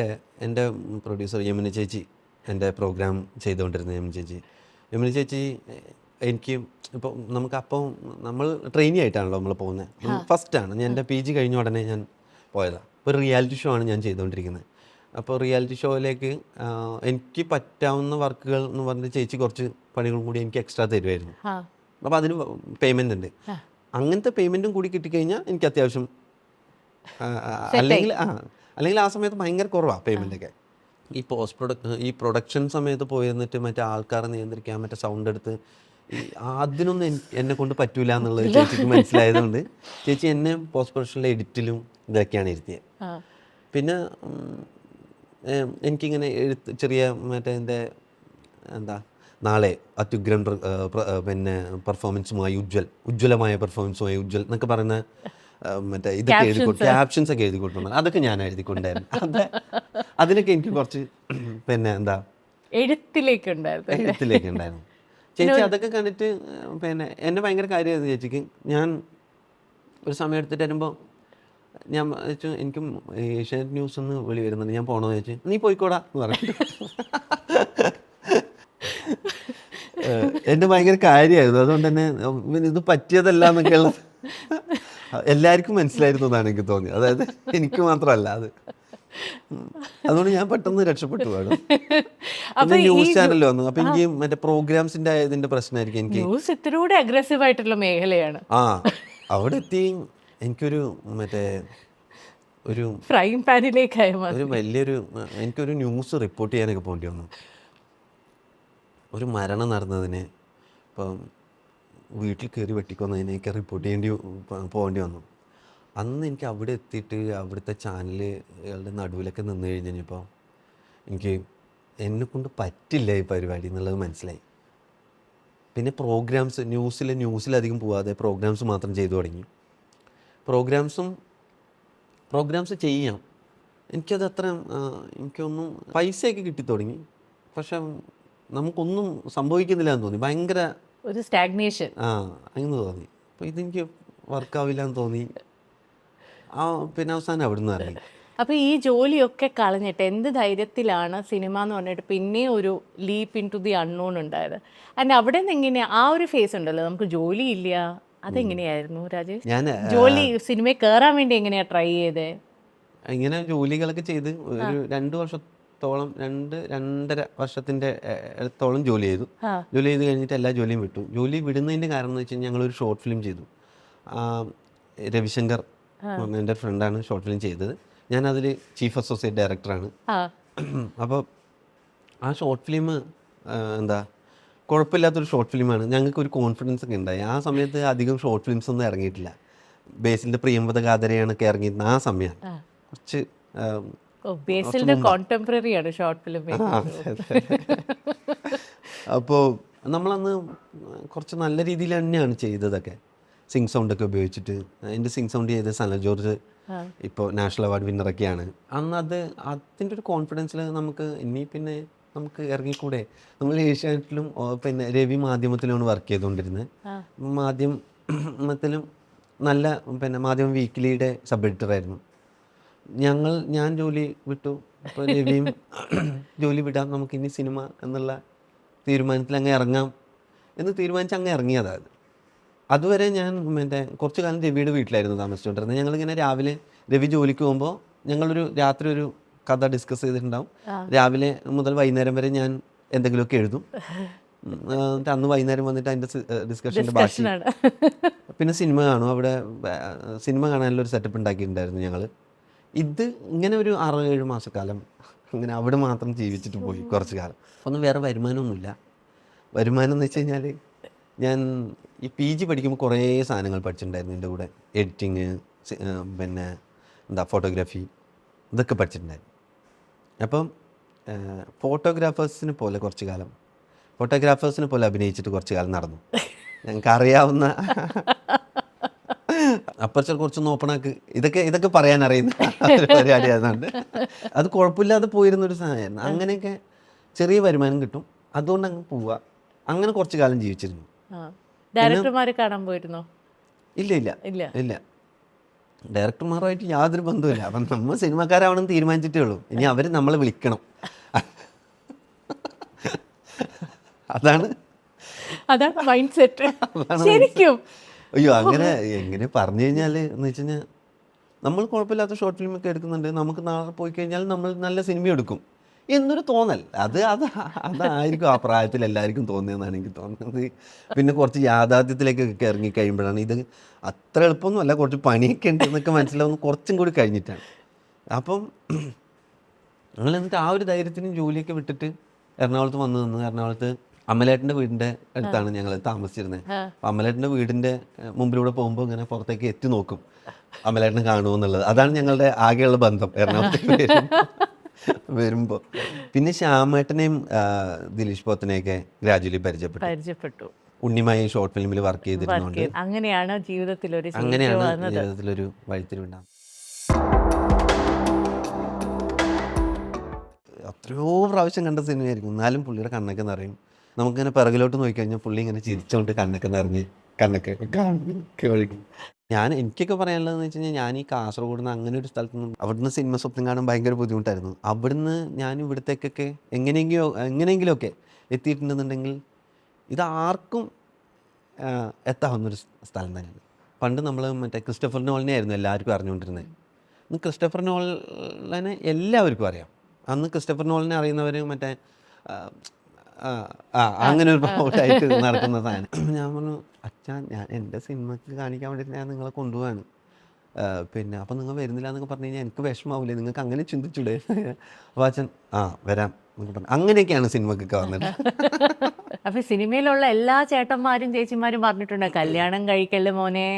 പ്രൊഡ്യൂസർ യമുന ചേച്ചി, എൻ്റെ പ്രോഗ്രാം ചെയ്തുകൊണ്ടിരുന്ന യമുന ചേച്ചി എനിക്ക് ഇപ്പോൾ നമ്മൾ ട്രെയിനി ആയിട്ടാണല്ലോ നമ്മൾ പോകുന്നത്. ഫസ്റ്റാണ് ഞാൻ എൻ്റെ PG കഴിഞ്ഞ ഉടനെ ഞാൻ പോയതാണ്. ഒരു റിയാലിറ്റി ഷോ ആണ് ഞാൻ ചെയ്തുകൊണ്ടിരിക്കുന്നത്. അപ്പോൾ റിയാലിറ്റി ഷോയിലേക്ക് എനിക്ക് പറ്റാവുന്ന വർക്കുകൾ എന്ന് പറഞ്ഞിട്ട് ചേച്ചി കുറച്ച് പണികളും കൂടി എനിക്ക് എക്സ്ട്രാ തരുമായിരുന്നു. അപ്പോൾ അതിന് പേയ്മെൻ്റ് ഉണ്ട്. അങ്ങനത്തെ പേയ്മെൻറ്റും കൂടി കിട്ടിക്കഴിഞ്ഞാൽ എനിക്ക് അത്യാവശ്യം അല്ലെങ്കിൽ ആ സമയത്ത് ഭയങ്കര കുറവാണ് പേയ്മെൻറ്റൊക്കെ. ഈ പ്രൊഡക്ഷൻ സമയത്ത് പോയിരുന്നിട്ട് മറ്റേ ആൾക്കാരെ നിയന്ത്രിക്കാൻ, മറ്റേ സൗണ്ട് എടുത്ത് അതിനൊന്നും എന്നെ കൊണ്ട് പറ്റൂല എന്നുള്ളത് ചേച്ചിക്ക് മനസ്സിലായതുകൊണ്ട് ചേച്ചി എന്നെ പോസ്റ്റ് പ്രൊഡക്ഷനിലെ എഡിറ്റിലും ഇതൊക്കെയാണ് ഇരുത്തിയത്. പിന്നെ എനിക്കിങ്ങനെ ചെറിയ മറ്റേ എൻ്റെ നാളെ അത്യുഗ്രൻ പിന്നെ പെർഫോമൻസുമായി ഉജ്ജ്വലമായ പെർഫോമൻസുമായി ഉജ്ജ്വൽ എന്നൊക്കെ പറയുന്ന മറ്റേ ഇതൊക്കെ ക്യാപ്ഷൻസ് ഒക്കെ എഴുതി കൊടുക്കണം. അതൊക്കെ ഞാൻ എഴുതിക്കൊണ്ടായിരുന്നു. അതിനൊക്കെ എനിക്ക് കുറച്ച് പിന്നെ എഴുത്തിലേക്കുണ്ടായിരുന്നു. ചേച്ചി അതൊക്കെ കണ്ടിട്ട് പിന്നെ എന്നെ ഭയങ്കര കാര്യമായിരുന്നു ചേച്ചിക്ക്. ഞാൻ ഒരു സമയം എടുത്തിട്ട് വരുമ്പോൾ ഞാൻ വെച്ചു എനിക്കും ഏഷ്യാനെറ്റ് ന്യൂസ് ഒന്ന് വിളി വരുന്നുണ്ട്, ഞാൻ പോകണമെന്ന് ചോദിച്ചു. നീ പോയിക്കോടാ എന്ന് പറഞ്ഞു. എന്നെ ഭയങ്കര കാര്യമായിരുന്നു. അതുകൊണ്ട് തന്നെ ഇത് പറ്റിയതല്ല എന്നൊക്കെയുള്ള എല്ലാവർക്കും മനസ്സിലായിരുന്നതാണ് എനിക്ക് തോന്നി. അതായത് എനിക്ക് മാത്രമല്ല അത്. അതുകൊണ്ട് ഞാൻ പെട്ടെന്ന് രക്ഷപ്പെട്ടു പാടും. ന്യൂസ് ചാനൽ വന്നു. അപ്പൊ എനിക്ക് മറ്റേ പ്രോഗ്രാംസിന്റെ ഇതിന്റെ പ്രശ്നമായിരിക്കും. എനിക്ക് ന്യൂസ് ഇത്തിരി അഗ്രസീവ് ആയിട്ടുള്ള മേഖലയാണ്. അവിടെ എത്തി എനിക്കൊരു മറ്റേ ഒരു ഫ്രൈങ് പാനിലേക്ക് ഒരു വലിയൊരു എനിക്കൊരു ന്യൂസ് റിപ്പോർട്ട് ചെയ്യാനൊക്കെ പോകേണ്ടി വന്നു. ഒരു മരണം നടന്നതിന് ഇപ്പം വീട്ടിൽ കയറി വെട്ടിക്കൊന്നതിനെയൊക്കെ റിപ്പോർട്ട് പോകേണ്ടി വന്നു. അന്ന് എനിക്ക് അവിടെ എത്തിയിട്ട് അവിടുത്തെ ചാനലുകളുടെ നടുവിലൊക്കെ നിന്ന് കഴിഞ്ഞപ്പോൾ എനിക്ക് എന്നെക്കൊണ്ട് പറ്റില്ല ഈ പരിപാടി എന്നുള്ളത് മനസ്സിലായി. പിന്നെ പ്രോഗ്രാംസ് ന്യൂസിലധികം പോവാതെ പ്രോഗ്രാംസ് മാത്രം ചെയ്തു തുടങ്ങി. പ്രോഗ്രാംസ് ചെയ്യാം. എനിക്കത് അത്ര എനിക്കൊന്നും പൈസയൊക്കെ കിട്ടി തുടങ്ങി, പക്ഷെ നമുക്കൊന്നും സംഭവിക്കുന്നില്ല എന്ന് തോന്നി. ഭയങ്കര ഒരു സ്റ്റാഗ്നേഷൻ. അങ്ങനെ തോന്നി. അപ്പോൾ ഇതെനിക്ക് വർക്കാവില്ല എന്ന് തോന്നി. പിന്നെ അവസാനം അവിടെ നിന്ന് ഇറങ്ങി. അപ്പോൾ ഈ ജോലിയൊക്കെ കളഞ്ഞിട്ട് എന്ത് ധൈര്യത്തിലാണ് സിനിമ എന്ന് പറഞ്ഞിട്ട് പിന്നെ ഒരു leap into the unknown ഉണ്ടായത്? അതിന് അവിടെ നിന്ന് എങ്ങനെയാണ് ആ ഒരു ഫേസ് ഉണ്ടല്ലോ, നമുക്ക് ജോലിയില്ല, അതെങ്ങനെയായിരുന്നു രാജേഷ്? ജോലി സിനിമയിൽ കയറാൻ വേണ്ടി എങ്ങനെയാണ് ട്രൈ ചെയ്തത്? ഇങ്ങനെ ജോലികളൊക്കെ ചെയ്ത് ഒരു 2 വർഷത്തോളം 2-2.5 വർഷത്തിൻ്റെ അടുത്തോളം ജോലി ചെയ്തു. ജോലി ചെയ്ത് കഴിഞ്ഞിട്ട് എല്ലാ ജോലിയും വിട്ടു. ജോലി വിടുന്നതിൻ്റെ കാരണം എന്ന് വെച്ച് കഴിഞ്ഞാൽ ഞങ്ങളൊരു ഷോർട്ട് ഫിലിം ചെയ്തു. രവിശങ്കർ എൻ്റെ ഫ്രണ്ടാണ് ഷോർട്ട് ഫിലിം ചെയ്തത്. ഞാനതിൽ ചീഫ് അസോസിയേറ്റ് ഡയറക്ടറാണ്. അപ്പോൾ ആ ഷോർട്ട് ഫിലിം കുഴപ്പമില്ലാത്തൊരു ഷോർട്ട് ഫിലിമാണ്. ഞങ്ങൾക്ക് ഒരു കോൺഫിഡൻസ് ഒക്കെ ഉണ്ടായി. ആ സമയത്ത് അധികം ഷോർട്ട് ഫിലിംസ് ഒന്നും ഇറങ്ങിയിട്ടില്ല. ബേസിലിൻ്റെ പ്രിയംവദ കാതരയാണൊക്കെ ഇറങ്ങിയിരുന്ന ആ സമയമാണ്. കുറച്ച് കോണ്ടംപററിയാണ് ഷോർട്ട് ഫിലിം. അപ്പോൾ നമ്മളന്ന് കുറച്ച് നല്ല രീതിയിൽ തന്നെയാണ് ചെയ്തതൊക്കെ. സിങ് സൗണ്ടൊക്കെ ഉപയോഗിച്ചിട്ട്. എൻ്റെ സിങ് സൗണ്ട് ചെയ്ത സനൽ ജോർജ് ഇപ്പോൾ നാഷണൽ അവാർഡ് വിന്നറൊക്കെയാണ്. അന്ന് അതിൻ്റെ ഒരു കോൺഫിഡൻസിൽ പിന്നെ നമുക്ക് ഇറങ്ങിക്കൂടെ. നമ്മൾ ഏഷ്യാനെറ്റിലും പിന്നെ രവി മാധ്യമത്തിലുമാണ് വർക്ക് ചെയ്തുകൊണ്ടിരുന്നത്. മാധ്യമത്തിലും നല്ല മാധ്യമം വീക്കിലിയുടെ സബ് എഡിറ്ററായിരുന്നു. ഞാൻ ജോലി വിട്ടു. അപ്പോൾ രവിയും ജോലി വിടാം, നമുക്കിനി സിനിമ എന്നുള്ള തീരുമാനത്തിൽ അങ്ങ് ഇറങ്ങാം എന്ന് തീരുമാനിച്ച് അങ്ങ് ഇറങ്ങിയതാണ്. അതുവരെ ഞാൻ കുറച്ച് കാലം രവിയുടെ വീട്ടിലായിരുന്നു താമസിച്ചുകൊണ്ടിരുന്നത്. ഞങ്ങളിങ്ങനെ രാവിലെ രവി ജോലിക്ക് പോകുമ്പോൾ രാത്രി ഒരു കഥ ഡിസ്കസ് ചെയ്തിട്ടുണ്ടാവും. രാവിലെ മുതൽ വൈകുന്നേരം വരെ ഞാൻ എന്തെങ്കിലുമൊക്കെ എഴുതും. അന്ന് വൈകുന്നേരം വന്നിട്ട് അതിൻ്റെ ഡിസ്കഷൻ്റെ ബാക്കി. പിന്നെ സിനിമ കാണും. അവിടെ സിനിമ കാണാനുള്ളൊരു സെറ്റപ്പ് ഉണ്ടാക്കിയിട്ടുണ്ടായിരുന്നു ഞങ്ങൾ. ഇങ്ങനെ ഒരു 6-7 മാസക്കാലം അങ്ങനെ അവിടെ മാത്രം ജീവിച്ചിട്ട് പോയി കുറച്ച് കാലം. ഒന്നും വേറെ വരുമാനമൊന്നുമില്ല. വരുമാനം എന്ന് വെച്ച് കഴിഞ്ഞാൽ ഞാൻ ഈ PG പഠിക്കുമ്പോൾ കുറേ സാധനങ്ങൾ പഠിച്ചിട്ടുണ്ടായിരുന്നു. എൻ്റെ കൂടെ എഡിറ്റിങ്, ഫോട്ടോഗ്രാഫി, ഇതൊക്കെ പഠിച്ചിട്ടുണ്ടായിരുന്നു. അപ്പം ഫോട്ടോഗ്രാഫേഴ്സിനെ പോലെ അഭിനയിച്ചിട്ട് കുറച്ച് കാലം നടന്നു. ഞങ്ങൾക്ക് അറിയാവുന്ന അപ്പർച്ചർ കുറച്ചൊന്ന് ഓപ്പണാക്ക്, ഇതൊക്കെ പറയാൻ അറിയുന്ന ഒരു പരിപാടി ആയതുകൊണ്ട് അത് കുഴപ്പമില്ലാതെ പോയിരുന്നൊരു സാധനമായിരുന്നു. അങ്ങനെയൊക്കെ ചെറിയ വരുമാനം കിട്ടും, അതുകൊണ്ട് അങ്ങ് പോവുക. അങ്ങനെ കുറച്ച് കാലം ജീവിച്ചിരുന്നു. ഡയറക്ടർമാരെ കാണാൻ പോയിരുന്നോ? ഇല്ല. ഡയറക്ടർമാരുമായിട്ട് യാതൊരു ബന്ധവുമില്ല. അപ്പം നമ്മൾ സിനിമക്കാരാവണമെന്ന് തീരുമാനിച്ചിട്ടേ ഉള്ളൂ. ഇനി അവർ നമ്മളെ വിളിക്കണം. അതാണ് മൈൻഡ് സെറ്റ്. ശരിക്കും അയ്യോ, അങ്ങനെ എങ്ങനെ പറഞ്ഞു കഴിഞ്ഞാൽ എന്ന് വെച്ച് കഴിഞ്ഞാൽ നമ്മൾ കുഴപ്പമില്ലാത്ത ഷോർട്ട് ഫിലിമൊക്കെ എടുക്കുന്നുണ്ട്, നമുക്ക് നാളെ പോയി കഴിഞ്ഞാൽ നമ്മൾ നല്ല സിനിമ എടുക്കും എന്നൊരു തോന്നൽ. അതായിരിക്കും ആ പ്രായത്തിൽ എല്ലാവർക്കും തോന്നിയതെന്നാണ് എനിക്ക് തോന്നുന്നത്. പിന്നെ കുറച്ച് യാഥാർത്ഥ്യത്തിലേക്കൊക്കെ ഇറങ്ങിക്കഴിയുമ്പോഴാണ് ഇത് അത്ര എളുപ്പമൊന്നുമല്ല, കുറച്ച് പണിയൊക്കെ ഉണ്ട് എന്നൊക്കെ മനസ്സിലാവുന്ന കുറച്ചും കൂടി കഴിഞ്ഞിട്ടാണ്. അപ്പം ഞങ്ങൾ എന്നിട്ട് ആ ഒരു ധൈര്യത്തിനും ജോലിയൊക്കെ വിട്ടിട്ട് എറണാകുളത്ത് വന്നു നിന്ന്. എറണാകുളത്ത് അമലേട്ടൻ്റെ വീടിൻ്റെ അടുത്താണ് ഞങ്ങൾ താമസിച്ചിരുന്നത്. അപ്പം അമലേട്ടൻ്റെ വീടിൻ്റെ മുമ്പിലൂടെ പോകുമ്പോൾ ഇങ്ങനെ പുറത്തേക്ക് എത്തി നോക്കും അമലേട്ടനെ കാണുമെന്നുള്ളത്. അതാണ് ഞങ്ങളുടെ ആകെയുള്ള ബന്ധം എറണാകുളത്തേക്ക് വരുമ്പോൾ. പിന്നെ ശ്യാമേട്ടനെയും ദിലീഷ് പോത്തനെയൊക്കെ ഗ്രാജുവലി പരിചയപ്പെട്ടു. ഉണ്ണിമായി ഷോർട്ട് ഫിലിമിൽ വർക്ക് ചെയ്തിരുന്നുണ്ട്. അങ്ങനെയാണ് ജീവിതത്തിലൊരു വഴിത്തിരിവുണ്ടാകും. എത്രയോ പ്രാവശ്യം കണ്ട സിനിമയായിരിക്കും, എന്നാലും പുള്ളിയുടെ കണ്ണൊക്കെ നിറയും. നമുക്കിങ്ങനെ പിറകിലോട്ട് നോക്കിക്കഴിഞ്ഞാൽ പുള്ളി ഇങ്ങനെ ചിരിച്ചുകൊണ്ട് കണ്ണൊക്കെ നിറഞ്ഞ് കണ്ണൊക്കെ ഒഴുകി. എനിക്കൊക്കെ പറയാനുള്ളതെന്ന് വെച്ച് കഴിഞ്ഞാൽ, ഞാൻ ഈ കാസർഗോഡ് നിന്ന് അങ്ങനെ ഒരു സ്ഥലത്തുനിന്നും അവിടുന്ന് സിനിമ സ്വപ്നം കാണാൻ ഭയങ്കര ബുദ്ധിമുട്ടായിരുന്നു. അവിടുന്ന് ഞാൻ ഇവിടത്തേക്കൊക്കെ എങ്ങനെയെങ്കിലുമൊക്കെ എത്തിയിട്ടുണ്ടെന്നുണ്ടെങ്കിൽ ഇത് ആർക്കും എത്താവുന്നൊരു സ്ഥലം തന്നെയാണ്. പണ്ട് നമ്മൾ ക്രിസ്റ്റഫർ നോളനെ ആയിരുന്നു എല്ലാവർക്കും അറിഞ്ഞുകൊണ്ടിരുന്നത്. ഇന്ന് ക്രിസ്റ്റഫർ നോളനെ എല്ലാവർക്കും അറിയാം. അന്ന് ക്രിസ്റ്റഫർ നോളനെ അറിയുന്നവർ അങ്ങനെ ഒരു പ്രൗഡായിട്ട് നടക്കുന്ന സാധനം. ഞാൻ പറഞ്ഞു, അച്ഛാ, ഞാൻ എൻ്റെ സിനിമയ്ക്ക് കാണിക്കാൻ വേണ്ടിയിട്ട് ഞാൻ നിങ്ങളെ കൊണ്ടുപോവാണ്, അപ്പം നിങ്ങൾ വരുന്നില്ല എന്നൊക്കെ പറഞ്ഞു കഴിഞ്ഞാൽ എനിക്ക് വിഷമാവില്ലേ, നിങ്ങൾക്ക് അങ്ങനെ ചിന്തിച്ചൂടെ? അപ്പോൾ അച്ഛൻ വരാം എന്നൊക്കെ പറഞ്ഞു. അങ്ങനെയൊക്കെയാണ് സിനിമക്കൊക്കെ വന്നിട്ട്. അപ്പം സിനിമയിലുള്ള എല്ലാ ചേട്ടന്മാരും ചേച്ചിമാരും പറഞ്ഞിട്ടുണ്ട്, കല്യാണം കഴിക്കല്ലേ മോനെ,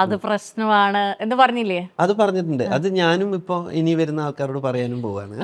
അത് പ്രശ്നമാണ് എന്ന് പറഞ്ഞില്ലേ? അത് പറഞ്ഞിട്ടുണ്ട്. അത് ഞാനും ഇപ്പോൾ ഇനി വരുന്ന ആൾക്കാരോട് പറയാനും പോവാണ്.